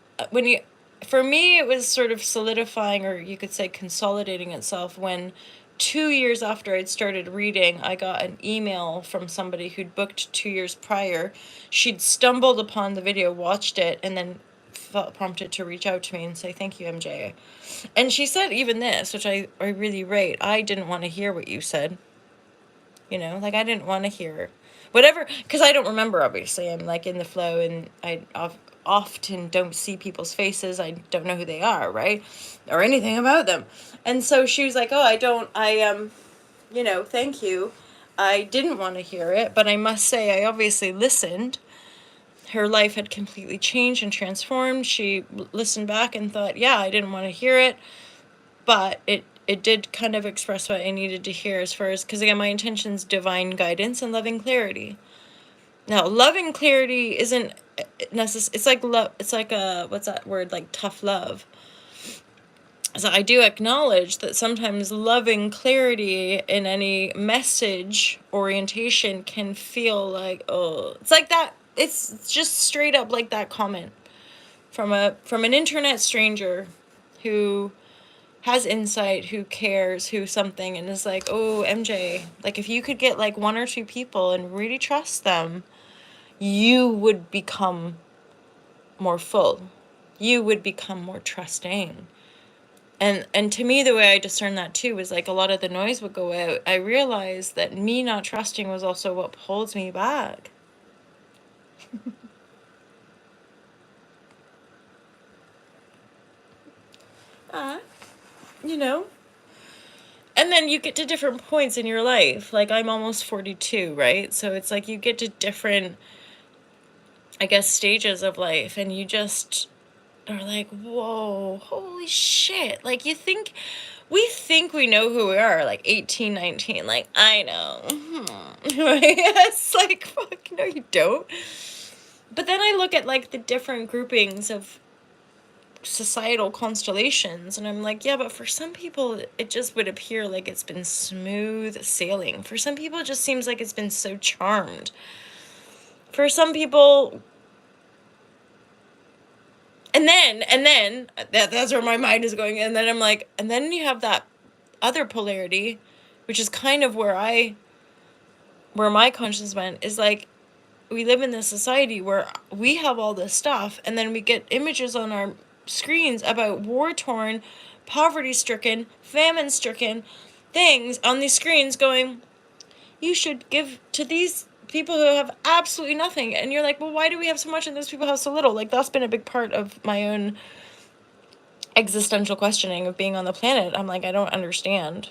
for me, it was sort of solidifying, or you could say consolidating itself, when 2 years after I'd started reading, I got an email from somebody who'd booked 2 years prior. She'd stumbled upon the video, watched it, and then felt prompted to reach out to me and say, thank you, MJ. And she said even this, which I really rate, I didn't want to hear what you said. You know, like I didn't want to hear whatever, because I don't remember, obviously. I'm like in the flow, and I often don't see people's faces. I don't know who they are, right? Or anything about them. And so she was like, thank you. I didn't want to hear it, but I must say I obviously listened. Her life had completely changed and transformed. She listened back and thought, yeah, I didn't want to hear it, but it did kind of express what I needed to hear, as far as, because again, my intention's divine guidance and loving clarity. Now, loving clarity isn't necessary. It's like love. It's like what's that word? Like tough love. So I do acknowledge that sometimes loving clarity in any message orientation can feel like, oh, it's like that. It's just straight up like that comment from an internet stranger who has insight, who cares, who something, and is like, oh, MJ, like if you could get like 1 or 2 people and really trust them, you would become more full. You would become more trusting. And to me, the way I discerned that too was like a lot of the noise would go out. I realized that me not trusting was also what holds me back. You know? And then you get to different points in your life. Like I'm almost 42, right? So it's like you get to different, I guess, stages of life, and you just are like, whoa, holy shit. Like we think we know who we are, like 18, 19, like, I know. Right? It's like, fuck, no, you don't. But then I look at like the different groupings of societal constellations, and I'm like, yeah, but for some people it just would appear like it's been smooth sailing. For some people it just seems like it's been so charmed. For some people And then that's where my mind is going. And then I'm like, and then you have that other polarity, which is kind of where my conscience went, is like, we live in this society where we have all this stuff, and then we get images on our screens about war-torn, poverty-stricken, famine-stricken things on these screens going, you should give to these people who have absolutely nothing. And you're like, well, why do we have so much and those people have so little? Like, that's been a big part of my own existential questioning of being on the planet. I'm like, I don't understand.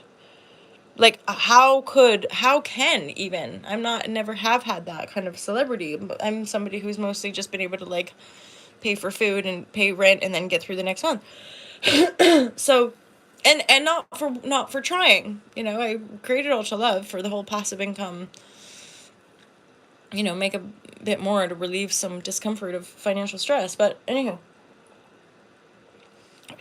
Like, how can even, never have had that kind of celebrity. I'm somebody who's mostly just been able to, like, pay for food and pay rent and then get through the next month. So, and not for trying, I created Ultra Love for the whole passive income, make a bit more to relieve some discomfort of financial stress. But anyhow,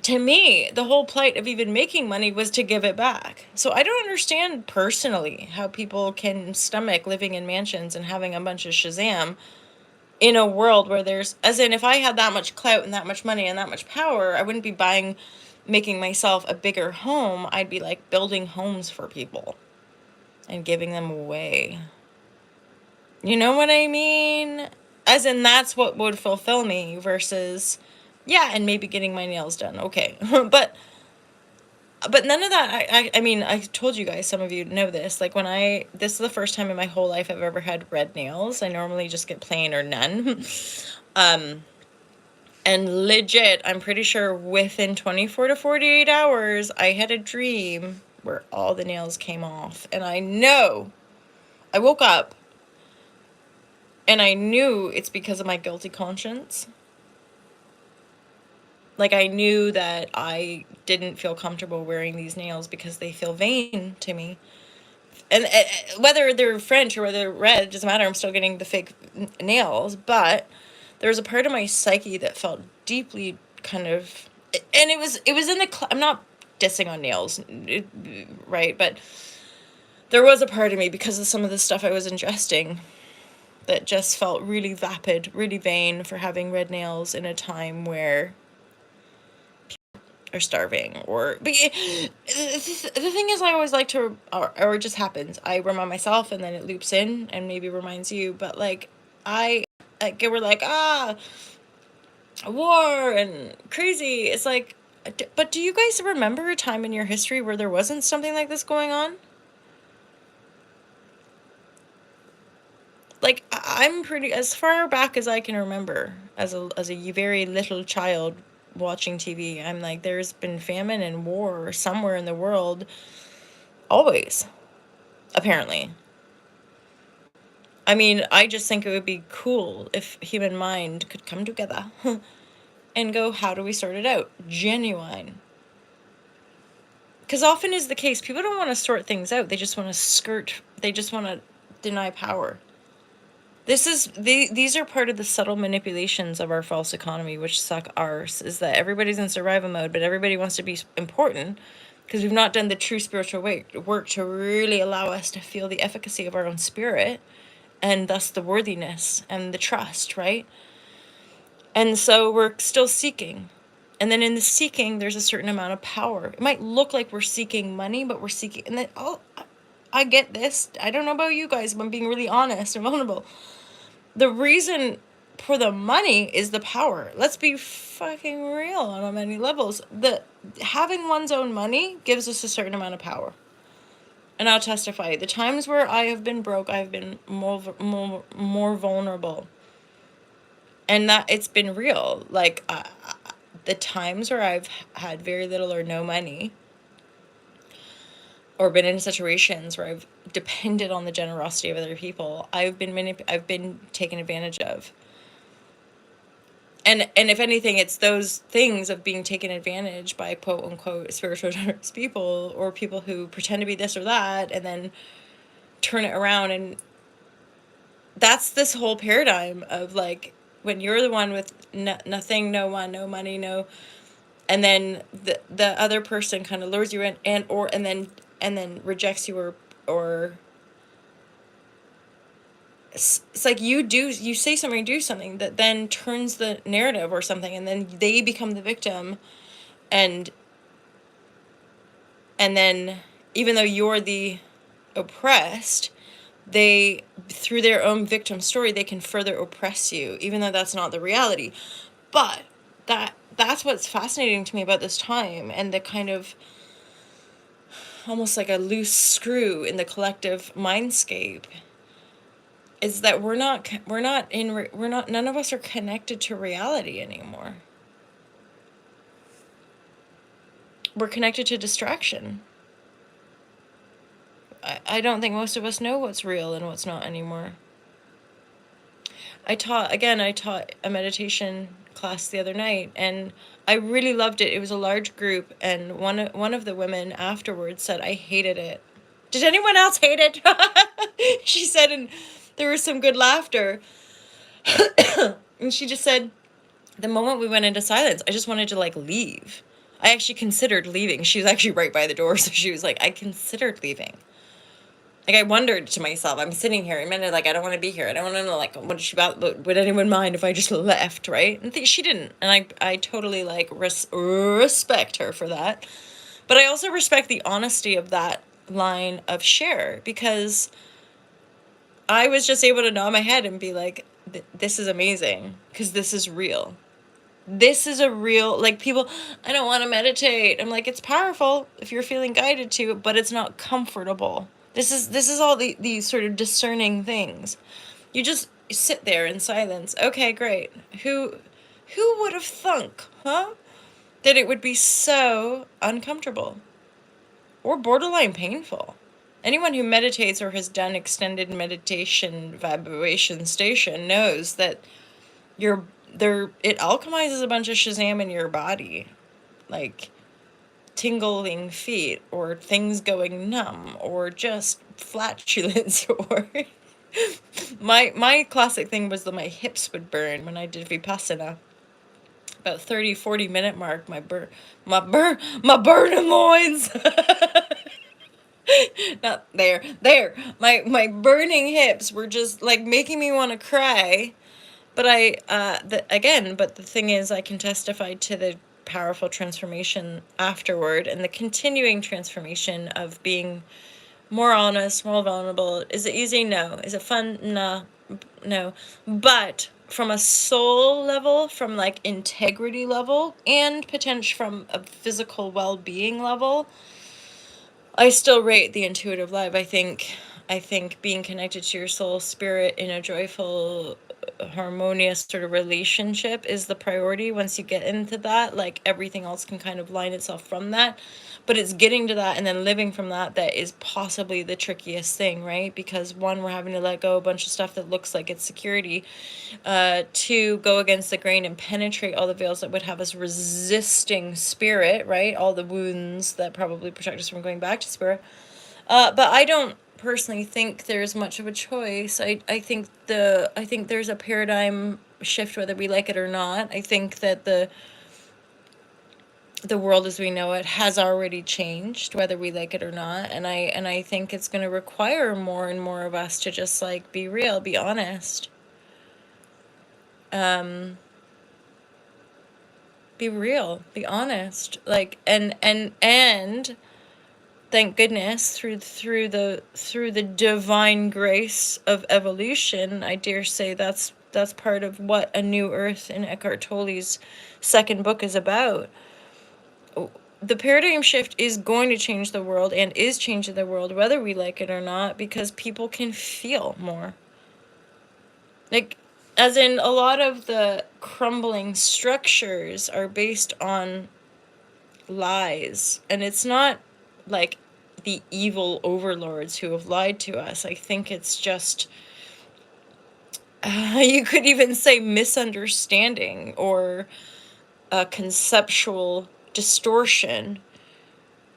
to me, the whole plight of even making money was to give it back. So I don't understand personally how people can stomach living in mansions and having a bunch of Shazam in a world where there's, as in, if I had that much clout and that much money and that much power, I wouldn't be making myself a bigger home. I'd be like building homes for people and giving them away. You know what I mean? As in, that's what would fulfill me versus, yeah, and maybe getting my nails done. Okay. But none of that. I mean, I told you guys, some of you know this. Like, this is the first time in my whole life I've ever had red nails. I normally just get plain or none. And legit, I'm pretty sure within 24 to 48 hours, I had a dream where all the nails came off. And I know, I woke up and I knew it's because of my guilty conscience. Like, I knew that I didn't feel comfortable wearing these nails because they feel vain to me. And whether they're French or whether they're red, it doesn't matter. I'm still getting the fake nails. But there was a part of my psyche that felt deeply kind of... And it was in the... I'm not dissing on nails, right? But there was a part of me, because of some of the stuff I was ingesting, that just felt really vapid, really vain for having red nails in a time where are starving. But the thing is, I always like to, or it just happens, I remind myself and then it loops in and maybe reminds you. But like, we're like, war and crazy. It's like, but do you guys remember a time in your history where there wasn't something like this going on? Like, I'm pretty, as far back as I can remember, as a very little child watching TV, I'm like, there's been famine and war somewhere in the world, always, apparently. I mean, I just think it would be cool if human mind could come together and go, how do we sort it out? Genuine. Because often is the case, people don't want to sort things out. They just want to deny power. These are part of the subtle manipulations of our false economy, which suck arse, is that everybody's in survival mode, but everybody wants to be important because we've not done the true spiritual work to really allow us to feel the efficacy of our own spirit, and thus the worthiness and the trust, right? And so we're still seeking. And then in the seeking, there's a certain amount of power. It might look like we're seeking money, but we're seeking... And then, I get this. I don't know about you guys, but I'm being really honest and vulnerable. The reason for the money is the power. Let's be fucking real on many levels. Having one's own money gives us a certain amount of power. And I'll testify. The times where I have been broke, I've been more vulnerable. And that it's been real. Like, the times where I've had very little or no money, or been in situations where I've depended on the generosity of other people, I've been taken advantage of. And if anything, it's those things of being taken advantage by quote unquote spiritual generous people, or people who pretend to be this or that and then turn it around. And that's this whole paradigm of, like, when you're the one with nothing, no one, no money, no, and then the other person kind of lures you in and then rejects you or it's like you say something, do something that then turns the narrative or something, and then they become the victim, and then even though you're the oppressed, they, through their own victim story, they can further oppress you, even though that's not the reality. But that's what's fascinating to me about this time, and the kind of almost like a loose screw in the collective mindscape, is that none of us are connected to reality anymore. We're connected to distraction. I don't think most of us know what's real and what's not anymore. I taught a meditation class the other night, and I really loved it. It was a large group, and one of the women afterwards said, "I hated it." Did anyone else hate it? She said, and there was some good laughter. And she just said, the moment we went into silence, I just wanted to like leave. I actually considered leaving. She was actually right by the door, so she was like, I considered leaving. Like, I wondered to myself, I'm sitting here, I like, I don't want to be here. I don't want to know, like, what is she about? Would anyone mind if I just left, right? And she didn't. And I totally, like, respect her for that. But I also respect the honesty of that line of share, because I was just able to nod my head and be like, this is amazing, because this is real. This is a real, like, people, I don't want to meditate. I'm like, it's powerful if you're feeling guided to, but it's not comfortable. This is all these sort of discerning things. You just sit there in silence. Okay, great. Who would have thunk, huh? That it would be so uncomfortable or borderline painful. Anyone who meditates or has done extended meditation vibration station knows that it alchemizes a bunch of Shazam in your body. Like tingling feet, or things going numb, or just flatulence, or my classic thing was that my hips would burn when I did Vipassana. About 30-40 minute mark, my burning loins. Not there. My burning hips were just like making me want to cry. But but the thing is, I can testify to the powerful transformation afterward, and the continuing transformation of being more honest, more vulnerable. Is it easy? No. Is it fun? No. But from a soul level, from like integrity level, and potential from a physical well-being level, I still rate the intuitive life. I think being connected to your soul spirit in a joyful, harmonious sort of relationship is the priority. Once you get into that, like, everything else can kind of line itself from that. But it's getting to that and then living from that is possibly the trickiest thing, right? Because one, we're having to let go a bunch of stuff that looks like it's security. To go against the grain and penetrate all the veils that would have us resisting spirit, right? All the wounds that probably protect us from going back to spirit. But I don't personally think there's much of a choice. I think there's a paradigm shift whether we like it or not. I think that the world as we know it has already changed whether we like it or not, and I think it's going to require more and more of us to just like be real, be honest. Be real, be honest, like, and thank goodness through the divine grace of evolution, I dare say that's part of what A New Earth in Eckhart Tolle's second book is about. The paradigm shift is going to change the world, and is changing the world whether we like it or not, because people can feel more. Like, as in, a lot of the crumbling structures are based on lies, and it's not like the evil overlords who have lied to us. I think it's just you could even say misunderstanding, or a conceptual distortion,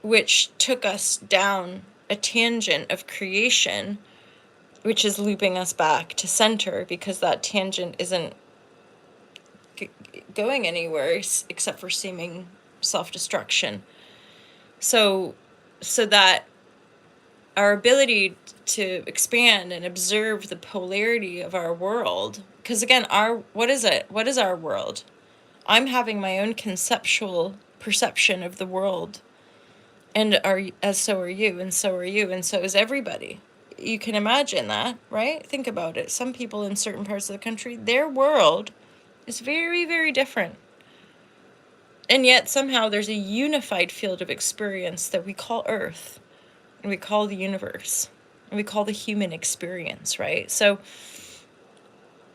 which took us down a tangent of creation, which is looping us back to center, because that tangent isn't going anywhere except for seeming self-destruction. So that our ability to expand and observe the polarity of our world. Because again, what is it? What is our world? I'm having my own conceptual perception of the world, and as so are you, and so are you, and so is everybody. You can imagine that, right? Think about it. Some people in certain parts of the country, their world is very, very different. And yet somehow there's a unified field of experience that we call Earth, and we call the universe, and we call the human experience, right? So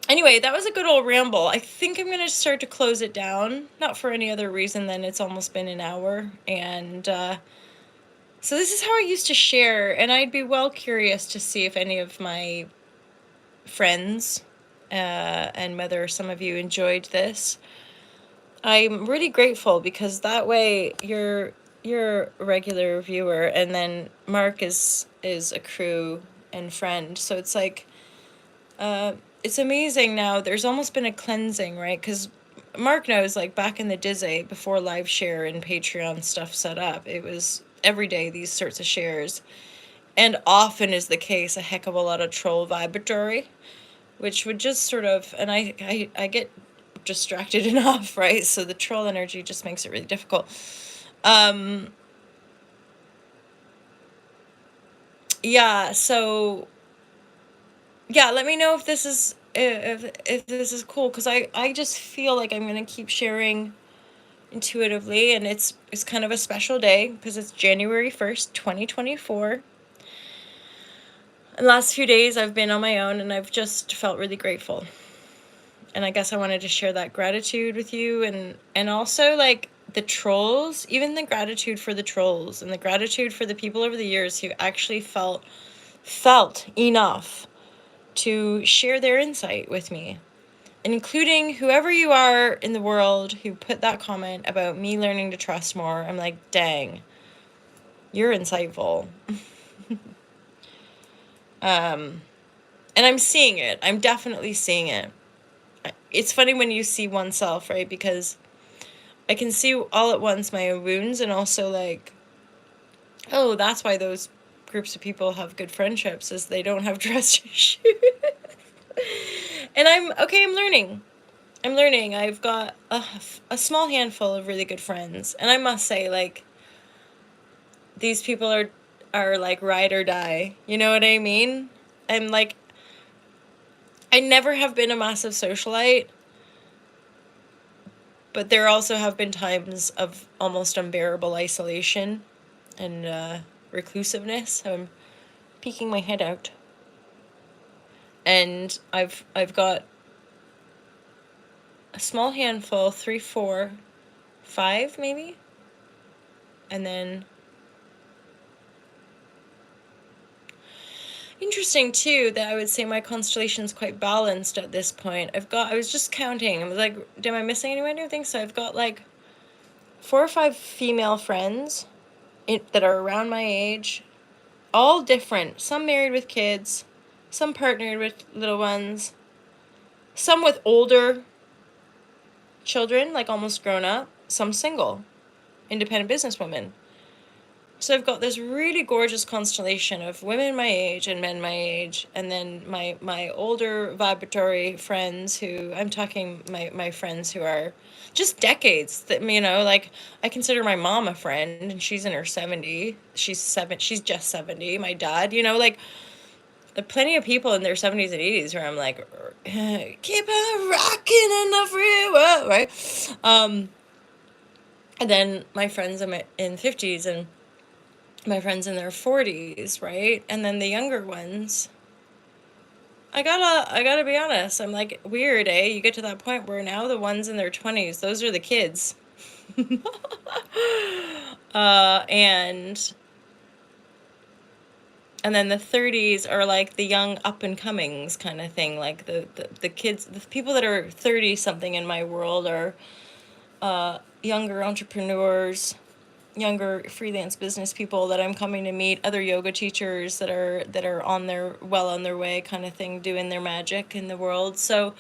anyway, that was a good old ramble. I think I'm going to start to close it down, not for any other reason than it's almost been an hour. And so this is how I used to share, and I'd be well curious to see if any of my friends and whether some of you enjoyed this. I'm really grateful because that way you're a regular viewer, and then Mark is a crew and friend. So it's like it's amazing now. There's almost been a cleansing, right? Because Mark knows, like back in the Dizzy, before live share and Patreon stuff set up, it was every day these sorts of shares. And often is the case, a heck of a lot of troll vibratory, which would just sort of, and I get distracted enough, right? So the troll energy just makes it really difficult. Yeah, so yeah, let me know if this is if this is cool, because I just feel like I'm gonna keep sharing intuitively, and it's kind of a special day because it's January 1st, 2024. And the last few days I've been on my own, and I've just felt really grateful. And I guess I wanted to share that gratitude with you, and also like the trolls, even the gratitude for the trolls and the gratitude for the people over the years who actually felt enough to share their insight with me, including whoever you are in the world who put that comment about me learning to trust more. I'm like, dang, you're insightful. And I'm seeing it. I'm definitely seeing it. It's funny when you see oneself, right? Because I can see all at once my own wounds, and also like, oh, that's why those groups of people have good friendships, is they don't have trust issues. And I'm learning. I've got a small handful of really good friends, and I must say, like, these people are like ride or die. You know what I mean? I'm like, I never have been a massive socialite, but there also have been times of almost unbearable isolation and reclusiveness. So I'm peeking my head out, and I've got a small handful, 3, 4, 5 maybe, and then interesting too that I would say my constellation's quite balanced at this point. I was just counting. I was like, am I missing anyone? I don't think so. I've got like 4 or 5 female friends that are around my age, all different. Some married with kids, some partnered with little ones, some with older children, like almost grown up, some single, independent businesswomen. So I've got this really gorgeous constellation of women my age and men my age, and then my older vibratory friends who, I'm talking my friends who are just decades, that, you know, like I consider my mom a friend, and she's in her 70s. She's just 70. My dad, you know, like plenty of people in their 70s and 80s where I'm like, keep on rocking in the free world, right? And then my friends in 50s, and my friends in their 40s, right? And then the younger ones, I gotta be honest, I'm like, weird, eh? You get to that point where now the ones in their 20s, those are the kids. And then the 30s are like the young up and comings kind of thing. Like the kids, the people that are 30 something in my world are younger entrepreneurs, younger freelance business people that I'm coming to meet, other yoga teachers that are on their way kind of thing, doing their magic in the world. So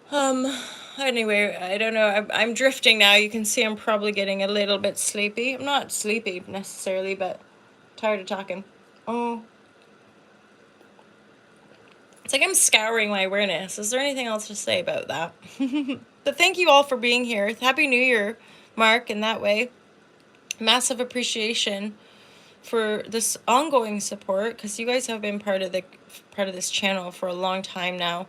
anyway, I don't know, I'm drifting now. You can see I'm probably getting a little bit sleepy. I'm not sleepy necessarily, but Tired of talking. Oh. It's like I'm scouring my awareness. Is there anything else to say about that? But thank you all for being here. Happy New Year, Mark, in that way. Massive appreciation for this ongoing support, because you guys have been part of this channel for a long time now.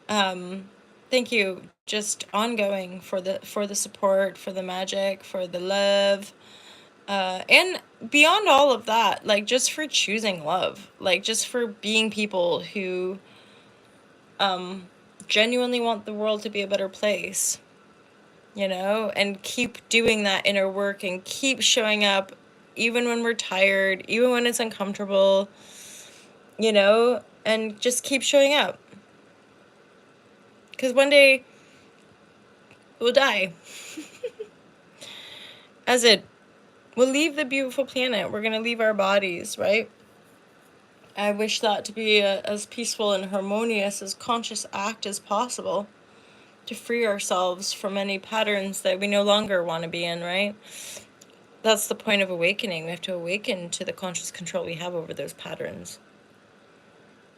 Thank you, just ongoing, for the support, for the magic, for the love, and beyond all of that, like, just for choosing love, like, just for being people who genuinely want the world to be a better place, you know, and keep doing that inner work and keep showing up even when we're tired, even when it's uncomfortable, you know, and just keep showing up. Because one day we'll die. We'll leave the beautiful planet. We're going to leave our bodies, right? I wish that to be as peaceful and harmonious as conscious act as possible, to free ourselves from any patterns that we no longer want to be in, right? That's the point of awakening. We have to awaken to the conscious control we have over those patterns.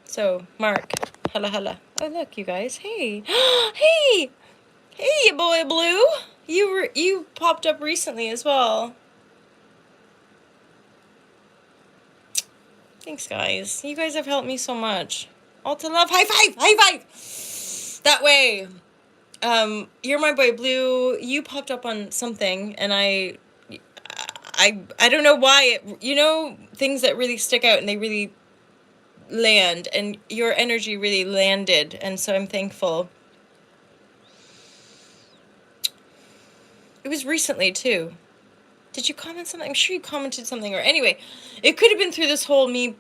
So, Mark, hella. Oh, look, you guys. Hey. Hey! Hey, boy Blue! You popped up recently as well. Thanks, guys. You guys have helped me so much. All to love. High five! High five! That way. You're my boy Blue. You popped up on something, and I don't know why. You know, things that really stick out and they really land, and your energy really landed, and so I'm thankful. It was recently too. Did you comment something? I'm sure you commented something, or anyway, it could have been through this whole me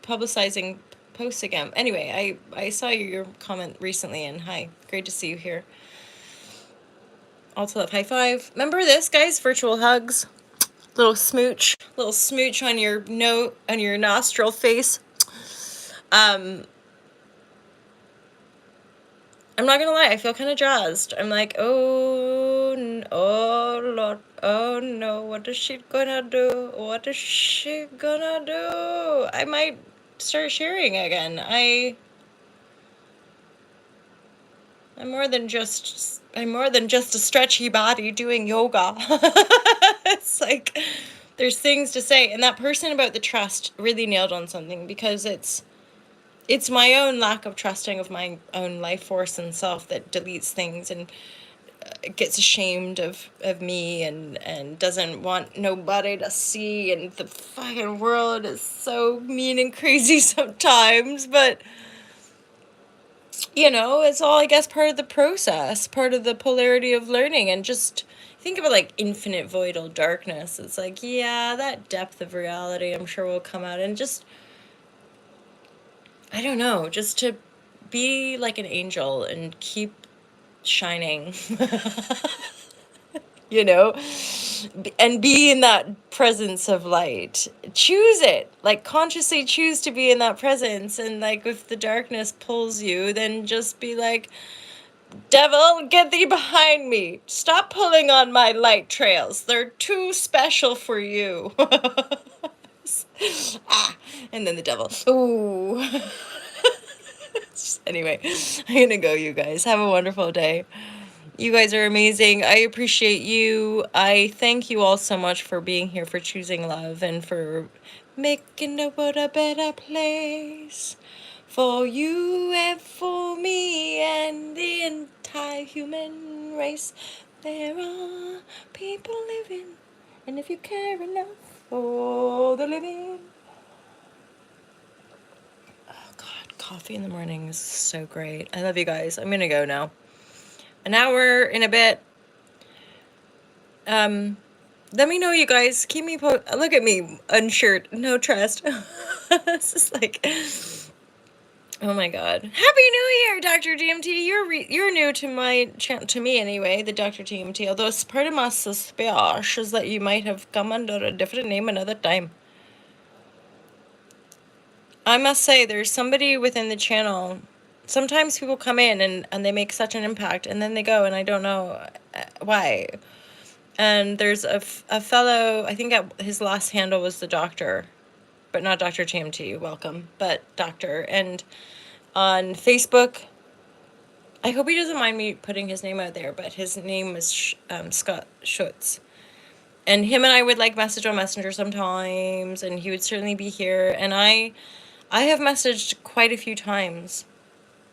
publicizing posts again. Anyway, I saw your comment recently, and hi, great to see you here. Also love. High five. Remember this, guys? Virtual hugs. Little smooch on your nostril face. I'm not gonna lie, I feel kind of jazzed. I'm like, oh Lord, oh no, what is she gonna do? What is she gonna do? I might start sharing again. I'm more than just a stretchy body doing yoga. It's like, there's things to say, and that person about the trust really nailed on something, because it's my own lack of trusting of my own life force and self that deletes things and gets ashamed of me and doesn't want nobody to see, and the fucking world is so mean and crazy sometimes, but you know, it's all, I guess, part of the process, part of the polarity of learning. And just think about, like, infinite voidal darkness. It's like, yeah, that depth of reality I'm sure will come out, and just, I don't know, just to be like an angel and keep shining. You know, and be in that presence of light. Choose it, like, consciously choose to be in that presence. And like, if the darkness pulls you, then just be like, devil, get thee behind me. Stop pulling on my light trails. They're too special for you. And then the devil, ooh. Anyway, I'm gonna go, you guys. Have a wonderful day. You guys are amazing. I appreciate you. I thank you all so much for being here, for choosing love, and for making the world a better place for you and for me and the entire human race. There are people living, and if you care enough for the living. Oh God, coffee in the morning is so great. I love you guys. I'm gonna go now. An hour in a bit. Let me know, you guys. Keep me look at me, unshirt, no trust. This is like, oh my God. Happy New Year, Dr. DMT. You're new to my channel, to me anyway, the Dr. DMT. Although it's part of my suspicion is that you might have come under a different name another time. I must say, there's somebody within the channel. Sometimes people come in and they make such an impact, and then they go, and I don't know why. And there's a fellow, I think his last handle was the Doctor, but not Dr. TMT, welcome, but Doctor. And on Facebook, I hope he doesn't mind me putting his name out there, but his name was Scott Schutz. And him and I would like message on Messenger sometimes, and he would certainly be here. And I have messaged quite a few times,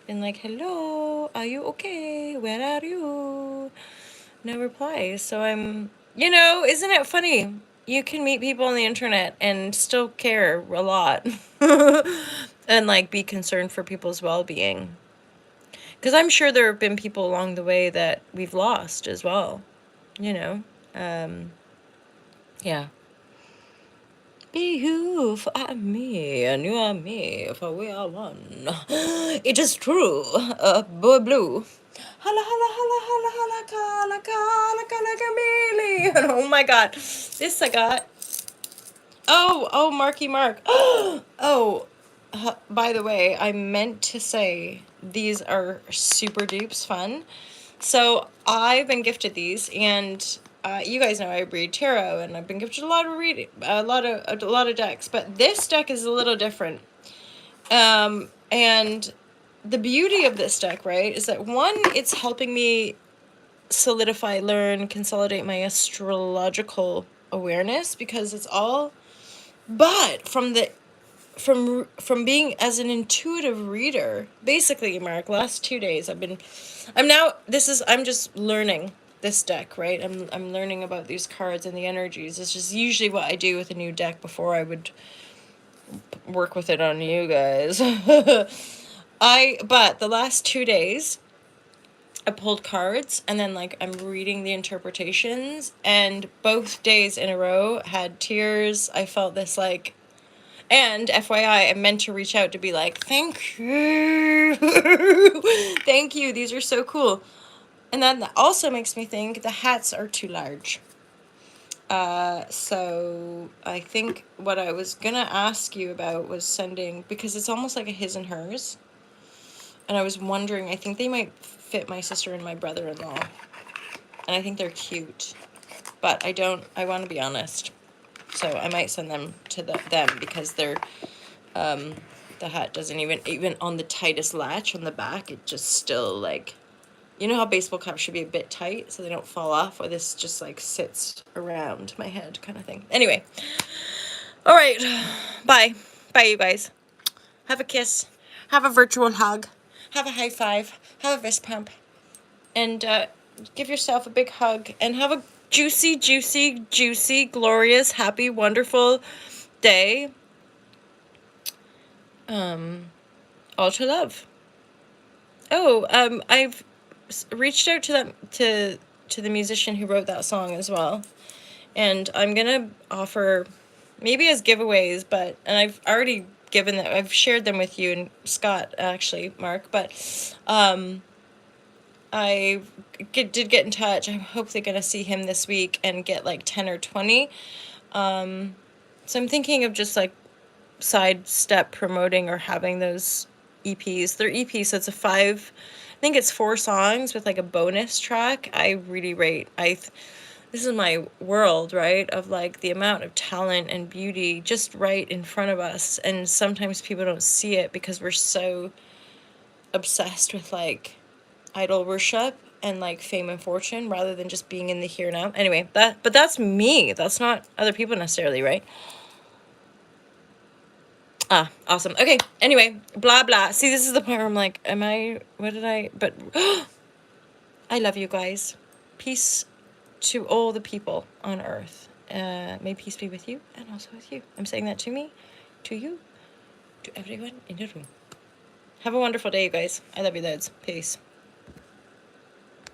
been like, hello, are you okay? Where are you? No reply. So isn't it funny? You can meet people on the internet and still care a lot and like be concerned for people's well-being. Because I'm sure there have been people along the way that we've lost as well, you know? Yeah. Be you, for I am me, and you are me, for we are one. It is true. Blue. Holla, holla, holla, holla, holla, kala, kala, kala, chameleon. Oh my god. This I got. Oh, Marky Mark. Oh, by the way, I meant to say these are super dupes fun. So I've been gifted these, and you guys know I read tarot, and I've been gifted a lot of decks. But this deck is a little different. And the beauty of this deck, right, is that one, it's helping me solidify, learn, consolidate my astrological awareness, because it's all, but from being as an intuitive reader, basically, Mark, last 2 days I'm just learning this deck, right? I'm learning about these cards and the energies. It's just usually what I do with a new deck before I would work with it on you guys. But the last 2 days, I pulled cards, and then like I'm reading the interpretations, and both days in a row had tears. I felt this like, and FYI, I meant to reach out to be like, thank you. Thank you. These are so cool. And that also makes me think the hats are too large. So I think what I was gonna ask you about was sending, because it's almost like a his and hers. And I was wondering, I think they might fit my sister and my brother-in-law. And I think they're cute. But I want to be honest. So I might send them to them, because they're, the hat doesn't even on the tightest latch on the back, it just still like, you know how baseball caps should be a bit tight so they don't fall off, or this just like sits around my head kind of thing. Anyway. All right. Bye. Bye, you guys. Have a kiss. Have a virtual hug. Have a high five. Have a fist pump. And give yourself a big hug. And have a juicy, juicy, juicy, glorious, happy, wonderful day. All to love. Oh, I've reached out to them, to the musician who wrote that song as well. And I'm gonna offer, maybe as giveaways, and I've already given them, I've shared them with you and Scott, actually, Mark, but I did get in touch. I'm hopefully gonna see him this week and get like 10 or 20. So I'm thinking of just like sidestep promoting or having those EPs. They're EPs, so it's I think it's 4 songs with like a bonus track. I really rate. This is my world, right? Of like the amount of talent and beauty just right in front of us. And sometimes people don't see it because we're so obsessed with like idol worship and like fame and fortune rather than just being in the here now. Anyway, but that's me. That's not other people necessarily, right? Awesome. Okay. Anyway, blah, blah. See, this is the point where I'm like, but I love you guys. Peace to all the people on earth. May peace be with you and also with you. I'm saying that to me, to you, to everyone in the room. Have a wonderful day, you guys. I love you loads. Peace.